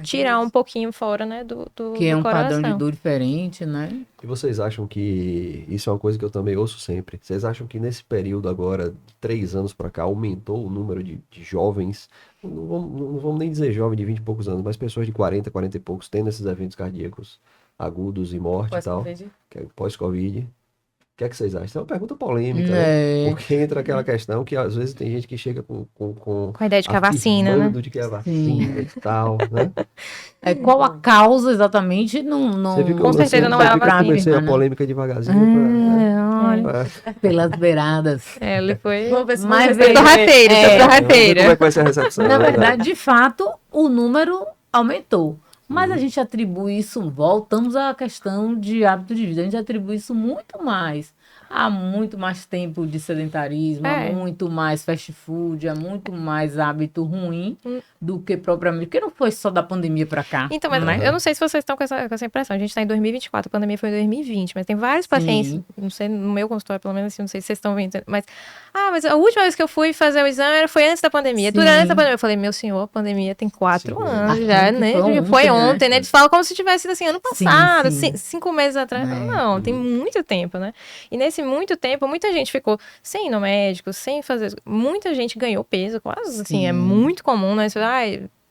tirar um pouquinho fora, né? Do Que é do um coração. padrão de dor diferente, né? E vocês acham que isso é uma coisa que eu também ouço sempre? Vocês acham que nesse período agora, de 3 anos para cá, aumentou o número de jovens, não vamos nem dizer jovem de 20 e poucos anos, mas pessoas de 40, 40 e poucos tendo esses eventos cardíacos agudos e morte e tal, Pós-Covid. que é pós-Covid? O que é que vocês acham? Isso é uma pergunta polêmica, né? É. Porque entra aquela questão que às vezes tem gente que chega com Com a ideia de que é a vacina, né? afirmando de que é a vacina e tal, né? Qual a causa exatamente? Você viu que Com eu lancei- certeza não você é a viu que eu comecei vacina, a né? polêmica devagarzinho Olha, pelas beiradas. Ele foi. Vamos ver se Mas você ele- Sorrateira, É. Vamos ver sorrateira. como é que vai ser a recepção. Na né? verdade, de fato, o número aumentou. Mas a gente atribui isso, voltamos à questão de hábito de vida, a gente atribui isso muito mais. Há muito mais tempo de sedentarismo, há muito mais fast food, há muito mais hábito ruim do que propriamente. Porque não foi só da pandemia para cá. Então, mas né? eu não sei se vocês estão com essa impressão. A gente está em 2024, a pandemia foi em 2020, mas tem vários pacientes, não sei, no meu consultório, pelo menos assim, não sei se vocês estão vendo, mas a última vez que eu fui fazer o exame foi antes da pandemia. Tudo era antes da pandemia. Eu falei, meu senhor, a pandemia tem 4 anos já, né? Foi ontem, né? Eles falam como se tivesse sido assim, ano passado, 5 meses atrás. Não, tem muito tempo, né? E nesse muito tempo, muita gente ficou sem ir no médico, sem fazer. Muita gente ganhou peso, quase assim, é muito comum, né?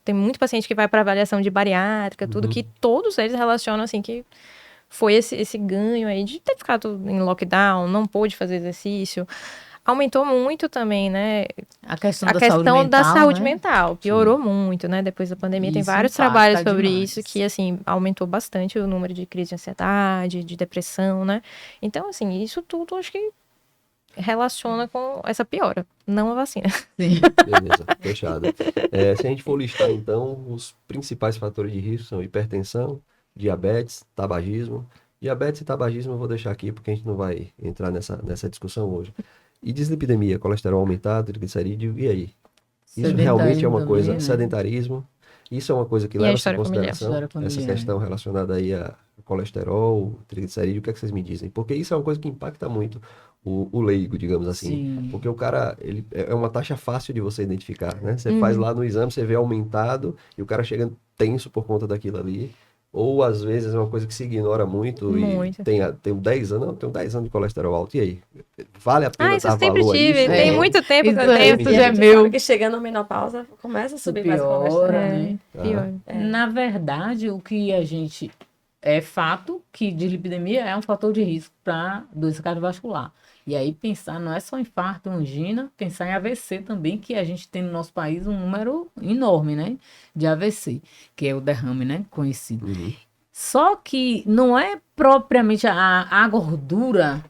Tem muito paciente que vai para avaliação de bariátrica, tudo, que todos eles relacionam assim que foi esse ganho aí de ter ficado em lockdown, não pôde fazer exercício. Aumentou muito também, né? A questão da saúde né? mental piorou muito, né? Depois da pandemia, tem Isso vários impacta trabalhos sobre demais. isso que, assim, aumentou bastante o número de crise de ansiedade, de depressão, né? Então, assim, isso tudo acho que relaciona com essa piora, não a vacina. Sim. Beleza, fechado. Se a gente for listar, então, os principais fatores de risco são hipertensão, diabetes, tabagismo. Diabetes e tabagismo eu vou deixar aqui, porque a gente não vai entrar nessa discussão hoje. E dislipidemia, colesterol aumentado, triglicerídeo, e aí? Isso realmente é uma coisa, também, né? sedentarismo, isso é uma coisa que E a leva-se em história familiar? consideração, História familiar. essa questão relacionada aí a colesterol, triglicerídeo, o que é que vocês me dizem? Porque isso é uma coisa que impacta muito o leigo, digamos assim. Sim. Porque o cara, ele é uma taxa fácil de você identificar, né? Você faz lá no exame, você vê aumentado, e o cara chega tenso por conta daquilo ali. Ou às vezes é uma coisa que se ignora muito, Muito. e tenho 10 anos, não, tenho 10 anos de colesterol alto, e aí? Vale a pena Isso eu dar sempre valor a tive, isso? tem É. muito tempo que eu Isso é- tenho. isso E já a é gente meu. sabe que chegando na menopausa, começa a subir mais Piora, colesterol. né? Pior. Na verdade, o que a gente... É fato que dislipidemia é um fator de risco para doença cardiovascular. E aí pensar não é só infarto, angina, pensar em AVC também, que a gente tem no nosso país um número enorme, né? De AVC, que é o derrame, né? Conhecido. Só que não é propriamente a gordura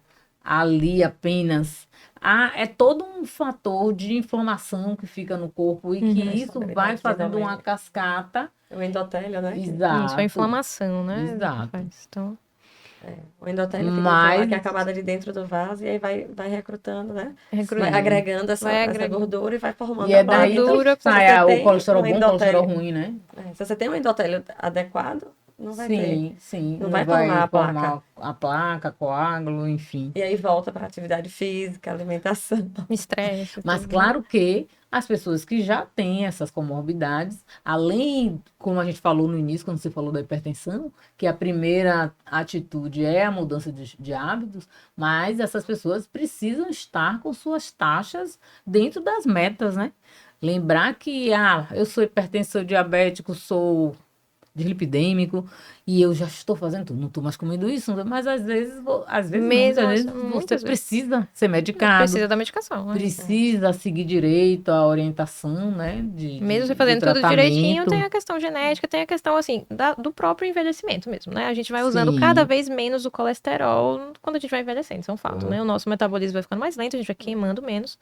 ali apenas. É todo um fator de inflamação que fica no corpo e que isso vai fazendo uma cascata. O endotélio, né? Exato. Isso, a inflamação, né? Exato. Então, o endotélio fica que é a camada de dentro do vaso e aí vai recrutando, né? Vai agregando essa gordura e vai formando a daí gordura. Sai o colesterol bom, o colesterol ruim, né? Se você tem um endotélio adequado, não vai ter. Sim, não vai formar a placa, coágulo, enfim. E aí volta para atividade física, alimentação. Estresse. Mas claro que as pessoas que já têm essas comorbidades, além, como a gente falou no início, quando você falou da hipertensão, que a primeira atitude é a mudança de hábitos, mas essas pessoas precisam estar com suas taxas dentro das metas, né? Lembrar que, eu sou hipertensor diabético, sou dislipidêmico, e eu já estou fazendo tudo, não estou mais comendo isso, mas às vezes você precisa ser medicado. Precisa da medicação. Precisa seguir direito a orientação, né? Mesmo você fazendo tudo direitinho, tem a questão genética, tem a questão, assim, do próprio envelhecimento mesmo, né? A gente vai usando cada vez menos o colesterol quando a gente vai envelhecendo, isso é um fato, né? O nosso metabolismo vai ficando mais lento, a gente vai queimando menos.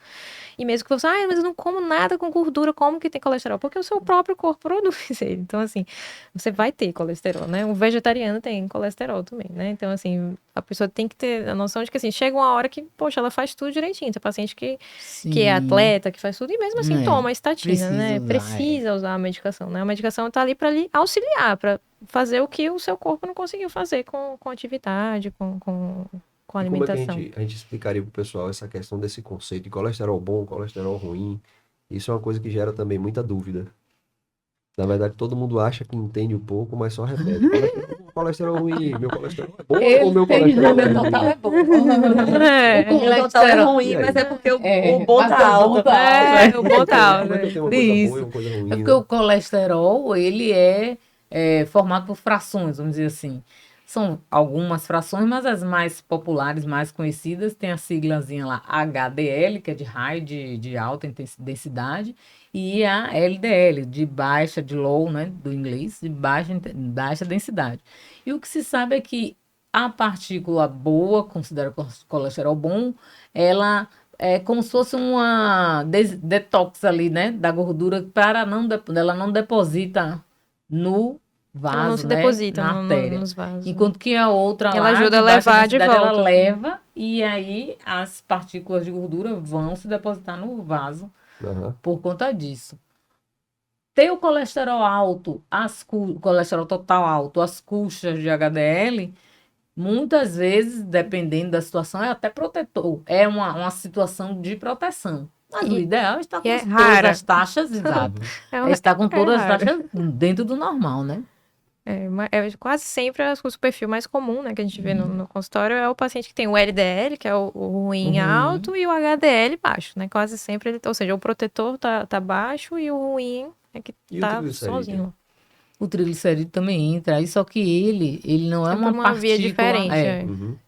E mesmo que você, mas eu não como nada com gordura, como que tem colesterol? Porque o seu próprio corpo produz ele. Então, assim, você vai ter colesterol, né? O vegetariano tem colesterol também, né? Então, assim, a pessoa tem que ter a noção de que, assim, chega uma hora que, poxa, ela faz tudo direitinho. Tem paciente que é atleta, que faz tudo, e mesmo assim toma a estatina, né? Precisa usar a medicação, né? A medicação tá ali para lhe auxiliar, para fazer o que o seu corpo não conseguiu fazer com atividade, com alimentação. Como é que a gente explicaria pro pessoal essa questão desse conceito de colesterol bom, colesterol ruim? Isso é uma coisa que gera também muita dúvida. Na verdade, todo mundo acha que entende um pouco, mas só repete. Colesterol ruim, meu colesterol é bom ou meu colesterol é ruim? Total é bom. O total é ruim, mas é porque o bom tá alto. O bom tá alto. É porque o colesterol, ele é formado por frações, vamos dizer assim. São algumas frações, mas as mais populares, mais conhecidas, tem a siglazinha lá HDL, que é de high, de alta densidade, e a LDL, de baixa, de low, né, do inglês, de baixa densidade. E o que se sabe é que a partícula boa, considerada colesterol bom, ela é como se fosse uma detox ali, né, da gordura, ela não deposita no vaso, ela não se deposita na artéria. Nos vasos. Enquanto que a outra ela ajuda a levar de volta. Ela leva e aí as partículas de gordura vão se depositar no vaso por conta disso. Ter o colesterol alto, o colesterol total alto, as custas de HDL, muitas vezes, dependendo da situação, é até protetor. É uma situação de proteção. Mas o ideal é estar com todas as taxas, exato. Estar com todas as taxas dentro do normal, né? Quase sempre o perfil mais comum, né, que a gente vê no consultório é o paciente que tem o LDL, que é o ruim alto, e o HDL baixo, né? Quase sempre, ou seja, o protetor tá baixo e o ruim é que tá sozinho. O triglicerídeo também entra aí, só que ele não é uma partícula, via diferente.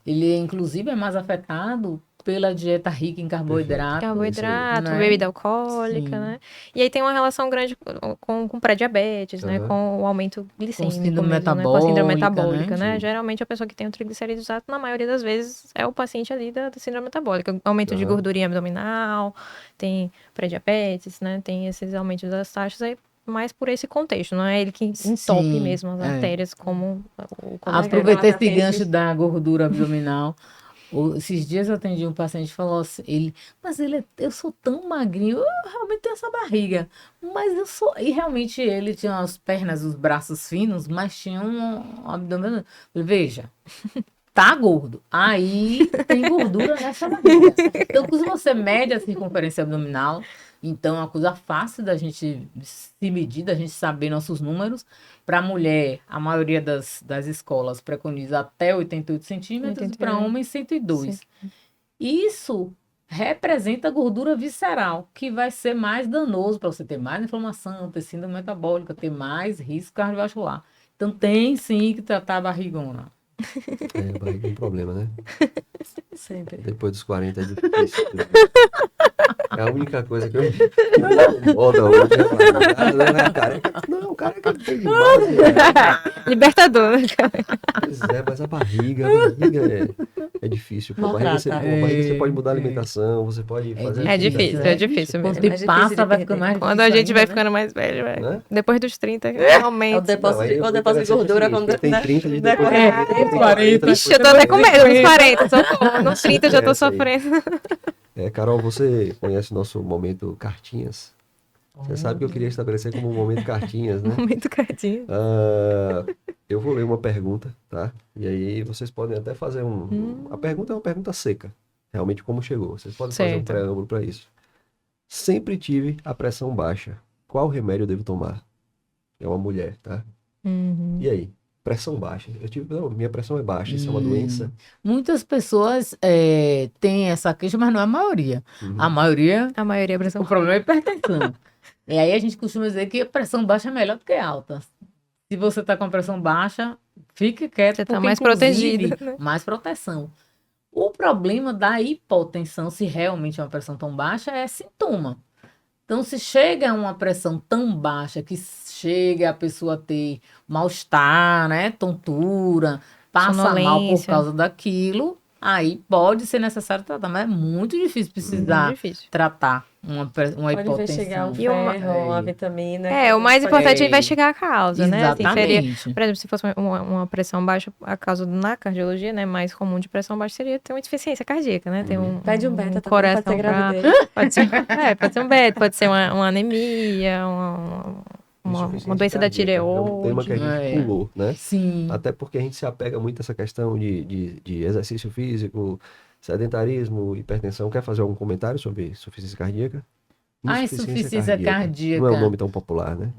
Ele, inclusive, é mais afetado pela dieta rica em carboidrato. Né? Bebida alcoólica, né? E aí tem uma relação grande com pré-diabetes, né? Com o aumento glicêmico. Com síndrome metabólica, com a síndrome metabólica, né? Geralmente a pessoa que tem o triglicerídeos alto, na maioria das vezes, é o paciente ali da síndrome metabólica. Aumento de gordurinha abdominal, tem pré-diabetes, né? Tem esses aumentos das taxas aí. Mais por esse contexto, não é ele que entope mesmo as artérias como o aproveitei esse gancho da gordura abdominal. Esses dias eu atendi um paciente que falou assim, eu sou tão magrinho, eu realmente tenho essa barriga, mas eu sou... E realmente ele tinha as pernas, os braços finos, mas tinha um abdômen... Veja, tá gordo, aí tem gordura nessa barriga. Então, se você mede a circunferência abdominal, então é uma coisa fácil da gente se medir, da gente saber nossos números. Para mulher, a maioria das escolas preconiza até 88 centímetros, para homem 102. Sim. Isso representa gordura visceral, que vai ser mais danoso para você ter mais inflamação, ter síndrome metabólica, ter mais risco cardiovascular. Então tem sim que tratar a barrigona. A barriga é um problema, né? Sempre. Depois dos 40 é difícil. É a única coisa que eu me incomoda hoje. Não é a careca. Não, careca não tem demais. Libertador, né, cara? Pois é, mas a barriga é difícil. Pô. A barriga, a barriga você pode mudar a alimentação, você pode fazer... É difícil Quando o mesmo. tempo passa, vai ficando mais Quando difícil a gente ainda, vai né? ficando mais velho, Né? depois dos 30, É o realmente. depósito, Não, aí o depósito de gordura quando tem 30 de depois. É, 40. Ixi, eu tô até com medo nos 40, socorro. Nos 30 eu já tô Essa aí. sofrendo. Carol, você conhece o nosso momento cartinhas? Você sabe que eu queria estabelecer como um momento cartinhas, né? Muito cadinho. Eu vou ler uma pergunta, tá? E aí vocês podem até fazer A pergunta é uma pergunta seca. Realmente como chegou. Vocês podem fazer um Certo. preâmbulo para isso. Sempre tive a pressão baixa. Qual remédio eu devo tomar? É uma mulher, tá? Uhum. E aí? Pressão baixa. Não, minha pressão é baixa, isso é uma doença. Muitas pessoas têm essa queixa, mas não é a maioria. Uhum. A maioria, A maioria é pressão. o problema é hipertensão. E aí a gente costuma dizer que a pressão baixa é melhor do que alta. Se você está com a pressão baixa, fique quieto, Você tá porque, mais inclusive, protegido, né? mais proteção. O problema da hipotensão, se realmente é uma pressão tão baixa, é sintoma. Então, se chega a uma pressão tão baixa que chega a pessoa a ter mal-estar, né, tontura, passa mal por Sonolência. causa daquilo, aí pode ser necessário tratar, mas é muito difícil precisar Muito difícil. tratar uma Pode investigar hipotensão. um E uma- ferro, uma vitamina. O mais Pode- importante é investigar a causa, né? Assim, seria, Exatamente. por exemplo, se fosse uma pressão baixa, a causa na cardiologia, né, mais comum de pressão baixa seria ter uma insuficiência cardíaca, né? Ter Pede um beta também, coração pode ser pra... gravidez. Pode ser um beta, pode ser uma anemia, uma Insuficiência doença da cardíaca. É um tema que a tireoide. gente pulou, né? Sim. Até porque a gente se apega muito a essa questão de exercício físico, sedentarismo, hipertensão. Quer fazer algum comentário sobre insuficiência cardíaca? A insuficiência cardíaca. Não é um nome tão popular, né?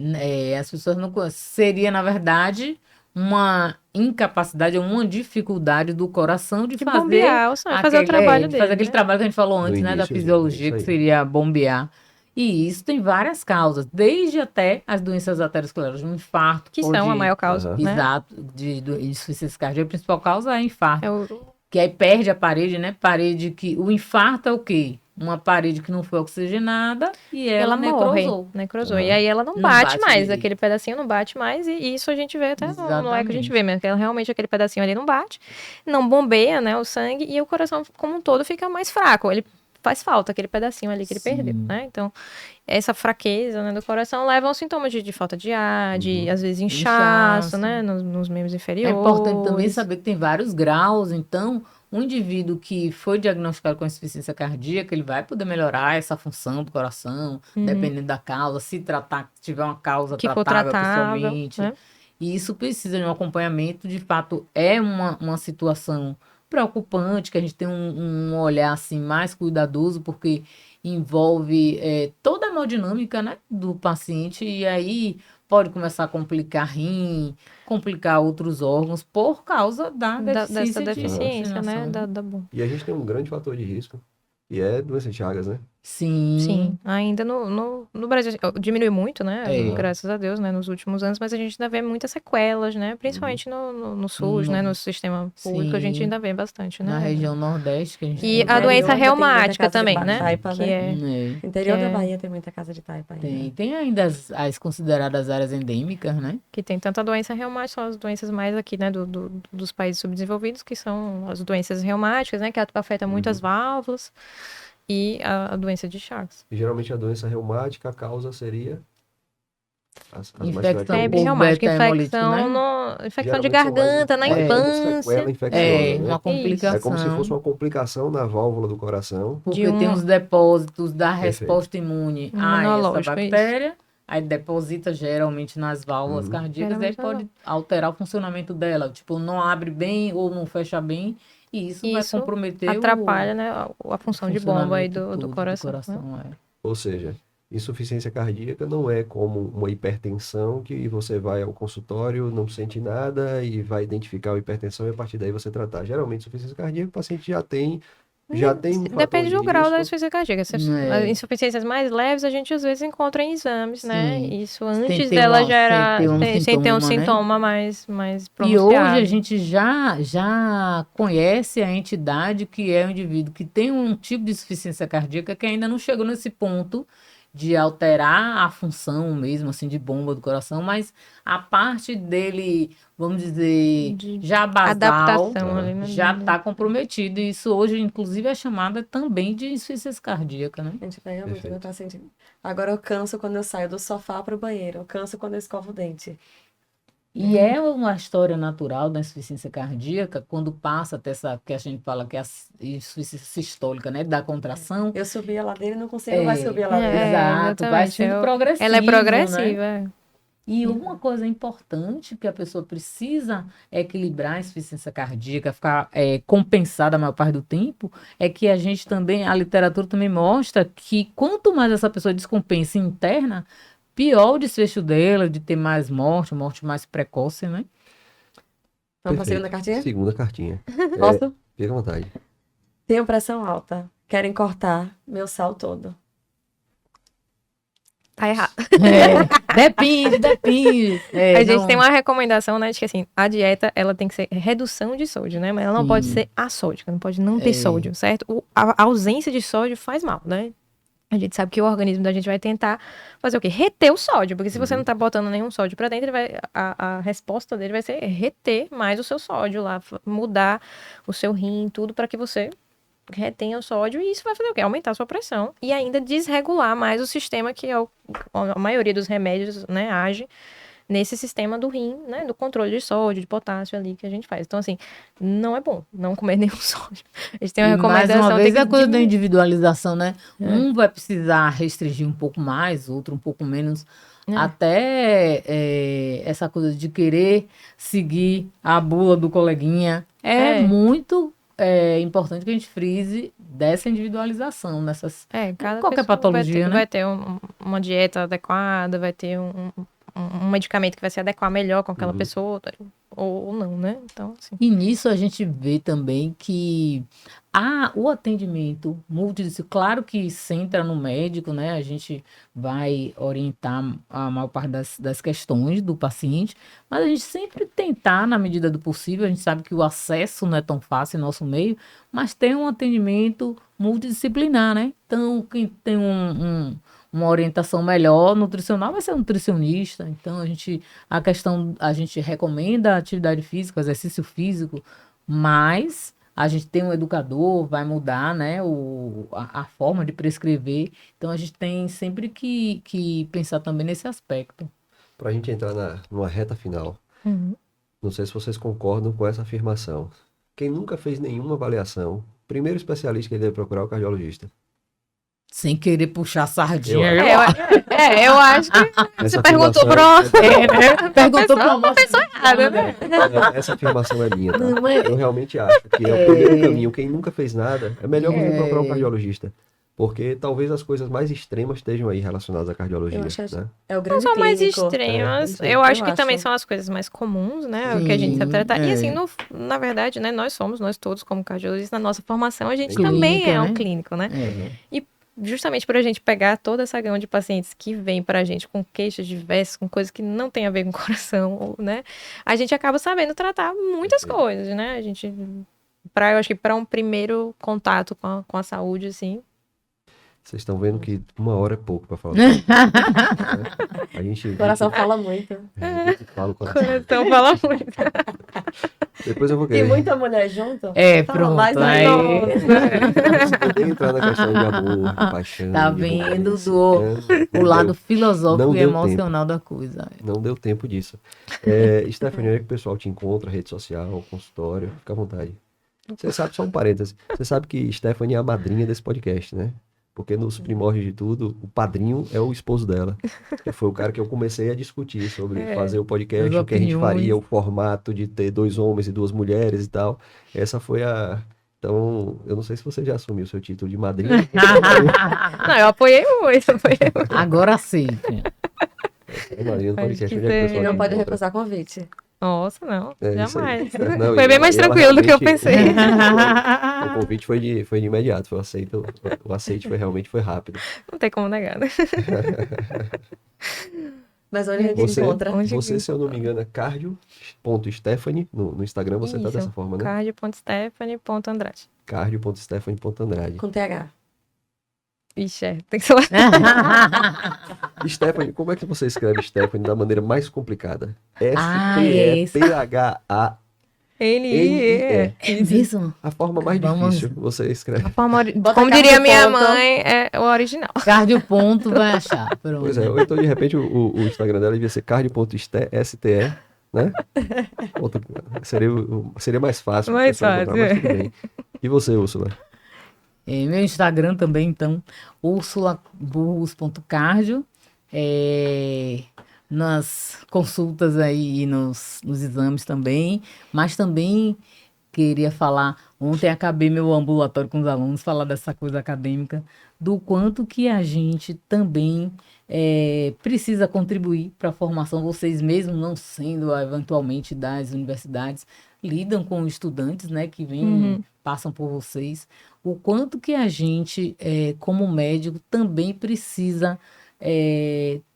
As pessoas não conhecem. Seria, na verdade, uma incapacidade ou uma dificuldade do coração de fazer bombear o sangue, fazer o trabalho dele. fazer aquele né? trabalho que a gente falou antes, No né, da início, fisiologia, isso que aí. seria bombear. E isso tem várias causas, desde até as doenças aterosclerosas, um infarto. Que pode- são a maior causa, Aham. né? Exato, de insuficiência cardíaca. A principal causa é infarto. É o... Que aí perde a parede, né? Parede que... O infarto é o quê? Uma parede que não foi oxigenada e ela necrosou. Necrosou. Aham. E aí ela não Não bate bate mais, direito. aquele pedacinho não bate mais, e isso a gente vê até no eco, a gente Exatamente. vê mesmo, que ela, realmente aquele pedacinho ali não bate, não bombeia, né, o sangue, e o coração como um todo fica mais fraco, ele faz falta, aquele pedacinho ali que ele Sim. perdeu, né, então essa fraqueza, né, do coração leva a um sintoma de falta de ar, de às vezes inchaço, Inchaço. né, nos membros É inferiores. importante também saber que tem vários graus, então um indivíduo que foi diagnosticado com insuficiência cardíaca, ele vai poder melhorar essa função do coração, dependendo da causa, se tratar, se tiver uma causa Que for tratável tratável, pessoalmente. né? E isso precisa de um acompanhamento, de fato, é uma situação preocupante, que a gente tem um olhar assim mais cuidadoso, porque envolve toda a hemodinâmica, né, do paciente, e aí pode começar a complicar rim, complicar outros órgãos por causa da deficiência Dessa de deficiência, né, oxigenação. da bom. E a gente tem um grande fator de risco, e é doença de Chagas, né? Sim. Ainda no Brasil diminuiu muito, né? É. Graças a Deus, né? Nos últimos anos, mas a gente ainda vê muitas sequelas, né? Principalmente no SUS, né? No sistema público, a gente Sim. ainda vê bastante, né? Na região Nordeste, que a gente E tem a interior doença já tem muita reumática casa de também, né? taipa, Que né? é, Interior que da é- Bahia tem muita casa de taipa ainda. Tem ainda as consideradas áreas endêmicas, né? que tem tanta doença reumática, são as doenças mais aqui, né? Dos países subdesenvolvidos, que são as doenças reumáticas, né? Que afeta muito as válvulas. E a doença de Chagas. E geralmente a doença reumática, a causa seria as mais Infecção frequentes. Febre por reumática, beta-hemolítico, infecção de Geralmente são mais- garganta na é, infância. sequela infecciosa, É, né? uma complicação. É como se fosse uma complicação na válvula do coração. Porque de um- tem os depósitos da Perfeito. resposta imune a essa Imunológico, bactéria. Aí deposita geralmente nas válvulas Uhum. cardíacas e aí Geralmente pode alterar o funcionamento dela. Tipo, não abre bem ou não fecha bem. E isso vai Isso comprometer atrapalha, né? A função de bomba aí funcionamento do todo coração. né? Ou seja, insuficiência cardíaca não é como uma hipertensão que você vai ao consultório, não sente nada e vai identificar a hipertensão e a partir daí você tratar. Geralmente, insuficiência cardíaca, o paciente já tem Já tem um fator Depende do de grau da risco. insuficiência cardíaca. As insuficiências mais leves a gente às vezes encontra em exames, né? Sim. Isso Sem antes ter dela uma- gerar, sem ter um sem ter sintoma, um né? sintoma mais E pronunciado. hoje a gente já conhece a entidade que é o indivíduo que tem um tipo de insuficiência cardíaca que ainda não chegou nesse ponto de alterar a função mesmo, assim, de bomba do coração, mas a parte dele, vamos dizer, De já basal, adaptação ali, né? já está comprometido. E isso hoje, inclusive, é chamada também de insuficiência cardíaca, né? A gente pega muito, meu Perfeito. paciente. Agora eu canso quando eu saio do sofá para o banheiro. Eu canso quando eu escovo o dente. E é uma história natural da insuficiência cardíaca, quando passa até essa, que a gente fala que é a insuficiência sistólica, né, da contração. Eu subi a ladeira e não consigo mais subir a ladeira. Exato, vai exatamente. sendo progressivo, Ela é né? progressiva. É. E uma coisa importante que a pessoa precisa equilibrar a insuficiência cardíaca, ficar compensada a maior parte do tempo, é que a gente também, a literatura também mostra que quanto mais essa pessoa descompensa interna, pior o desfecho dela, de ter mais morte mais precoce, né? Vamos para a Perfeito. segunda cartinha? Segunda cartinha. Posso? Fica à vontade. Tenho pressão alta. Querem cortar meu sal todo. Tá errado. Depende. A gente tem uma recomendação, né, de que assim, a dieta, ela tem que ser redução de sódio, né? Mas ela não Sim. pode ser assódica, não pode não ter sódio, certo? A ausência de sódio faz mal, né? A gente sabe que o organismo da gente vai tentar fazer o quê? Reter o sódio, porque se você não tá botando nenhum sódio pra dentro, ele vai, a resposta dele vai ser reter mais o seu sódio lá, mudar o seu rim, tudo para que você retenha o sódio, e isso vai fazer o quê? Aumentar a sua pressão e ainda desregular mais o sistema que é a maioria dos remédios, né, age nesse sistema do rim, né, do controle de sódio, de potássio ali que a gente faz. Então, assim, não é bom não comer nenhum sódio. A gente tem uma recomendação. Mais uma vez, tem a que coisa da diminuir. individualização, né? Um vai precisar restringir um pouco mais, outro um pouco menos. Até essa coisa de querer seguir a bula do coleguinha. É muito importante que a gente frise dessa individualização, nessas Cada qualquer pessoa patologia, né? vai ter uma dieta adequada, vai ter um medicamento que vai se adequar melhor com aquela pessoa, ou não, né? Então, assim. E nisso a gente vê também que o atendimento multidisciplinar, claro que centra no médico, né? A gente vai orientar a maior parte das questões do paciente, mas a gente sempre tentar, na medida do possível, a gente sabe que o acesso não é tão fácil em nosso meio, mas tem um atendimento multidisciplinar, né? Então, quem tem uma orientação melhor nutricional vai ser um nutricionista. Então, a gente recomenda a atividade física, o exercício físico, mas a gente tem um educador, vai mudar, né, a forma de prescrever. Então, a gente tem sempre que pensar também nesse aspecto. Para a gente entrar numa reta final, não sei se vocês concordam com essa afirmação. Quem nunca fez nenhuma avaliação, primeiro especialista que ele deve procurar é o cardiologista. Sem querer puxar a sardinha. Eu acho que Essa você perguntou afirmação para Perguntou para uma pessoa errada, né? Essa afirmação é minha, tá? Não é? Eu realmente acho que é o primeiro caminho. Quem nunca fez nada, é melhor você procurar um cardiologista. Porque talvez as coisas mais extremas estejam aí relacionadas à cardiologia, Eu acho né? É o Não grande são mais clínico. extremas. É, Eu acho que eu também acho. são as coisas mais comuns, né? O que a gente sabe tratar. E assim, é. na verdade, né? Nós todos como cardiologistas, na nossa formação, a gente Clínica, também é um né? clínico, né? É. E justamente para a gente pegar toda essa gama de pacientes que vem para a gente com queixas diversas, com coisas que não tem a ver com o coração, né? A gente acaba sabendo tratar muitas coisas, né? A gente, eu acho que para um primeiro contato com a saúde, assim. Vocês estão vendo que 1 hora é pouco para falar. A gente, O coração fala muito. a gente fala o coração. Então fala muito. Depois eu vou E querer. muita mulher junto. Fala Pronto. mais Aí. Poder entrar na questão de amor, de paixão. Tá de vendo romance, o né? lado filosófico não e deu emocional da coisa. Não deu tempo disso. Stephanie, onde é que o pessoal te encontra? Rede social, consultório? Fica à vontade. Você sabe, só um parêntese, você sabe que Stephanie é a madrinha desse podcast, né? Porque nos primórdios de tudo, o padrinho é o esposo dela. Que foi o cara que eu comecei a discutir sobre fazer o podcast, As o que a gente opiniões. faria, o formato de ter 2 homens e 2 mulheres e tal. Essa foi a... Então, eu não sei se você já assumiu o seu título de madrinha. Não, eu apoiei muito. Agora sim. É a madrinha do Acho podcast. que Onde é que o você pessoal Não te pode encontra? recusar convite. Nossa, não, Isso aí. jamais. Não, Foi bem mais ela tranquilo do que eu realmente- pensei. O convite foi de imediato, o aceite foi rápido. Não tem como negar, né? Mas onde a gente encontra? Você, se eu não me engano, é cardio.stephanie no Instagram, você tá Isso, dessa forma, né? cardio.stephanie.andrade. cardio.stephanie.andrade. Com TH. Ixi, tem que ser lá. Stephanie, como é que você escreve Stephanie da maneira mais complicada? é isso. S-T-E-P-H-A. N-I-E. É mesmo? A forma mais Vamos- difícil você escreve. A forma Bota Como cardio diria minha ponto. mãe, é o original. Cardio ponto vai achar. Pronto. Pois é, ou então de repente o Instagram dela devia ser cardio.ste, né? Seria mais fácil. pra Mais pessoa encontrar, fácil, mas tudo bem. E você, Úrsula? Meu Instagram também, então, ursulaburgos.cardio. Nas consultas aí e nos exames também, mas também queria falar, ontem acabei meu ambulatório com os alunos, falar dessa coisa acadêmica, do quanto que a gente também precisa contribuir para a formação, vocês mesmos não sendo eventualmente das universidades, lidam com estudantes, né, que vêm, passam por vocês, o quanto que a gente, como médico, também precisa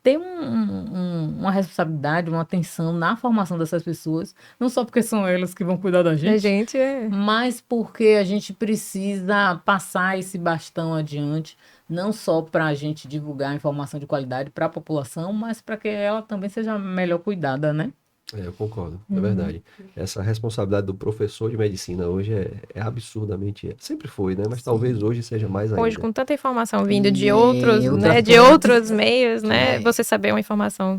ter uma responsabilidade, uma atenção na formação dessas pessoas, não só porque são elas que vão cuidar da A gente, gente é. mas porque a gente precisa passar esse bastão adiante, não só para a gente divulgar informação de qualidade para a população, mas para que ela também seja melhor cuidada, né? Eu concordo, é verdade. Essa responsabilidade do professor de medicina hoje é absurdamente. Sempre foi, né? Mas talvez hoje seja mais ainda. Hoje, com tanta informação vindo de outras de outros meios, né? Você saber uma informação,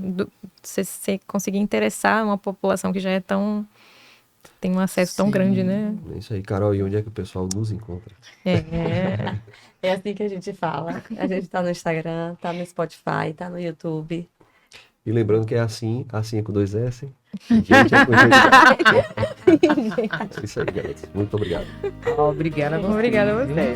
você conseguir interessar uma população que já é tão... tem um acesso tão grande, né? É isso aí, Carol. E onde é que o pessoal nos encontra? É assim que a gente fala. A gente tá no Instagram, tá no Spotify, tá no YouTube. E lembrando que é assim é com 2 S. Gente é com gente. É isso aí, galera. Muito obrigado. Obrigada a você. Obrigada a você.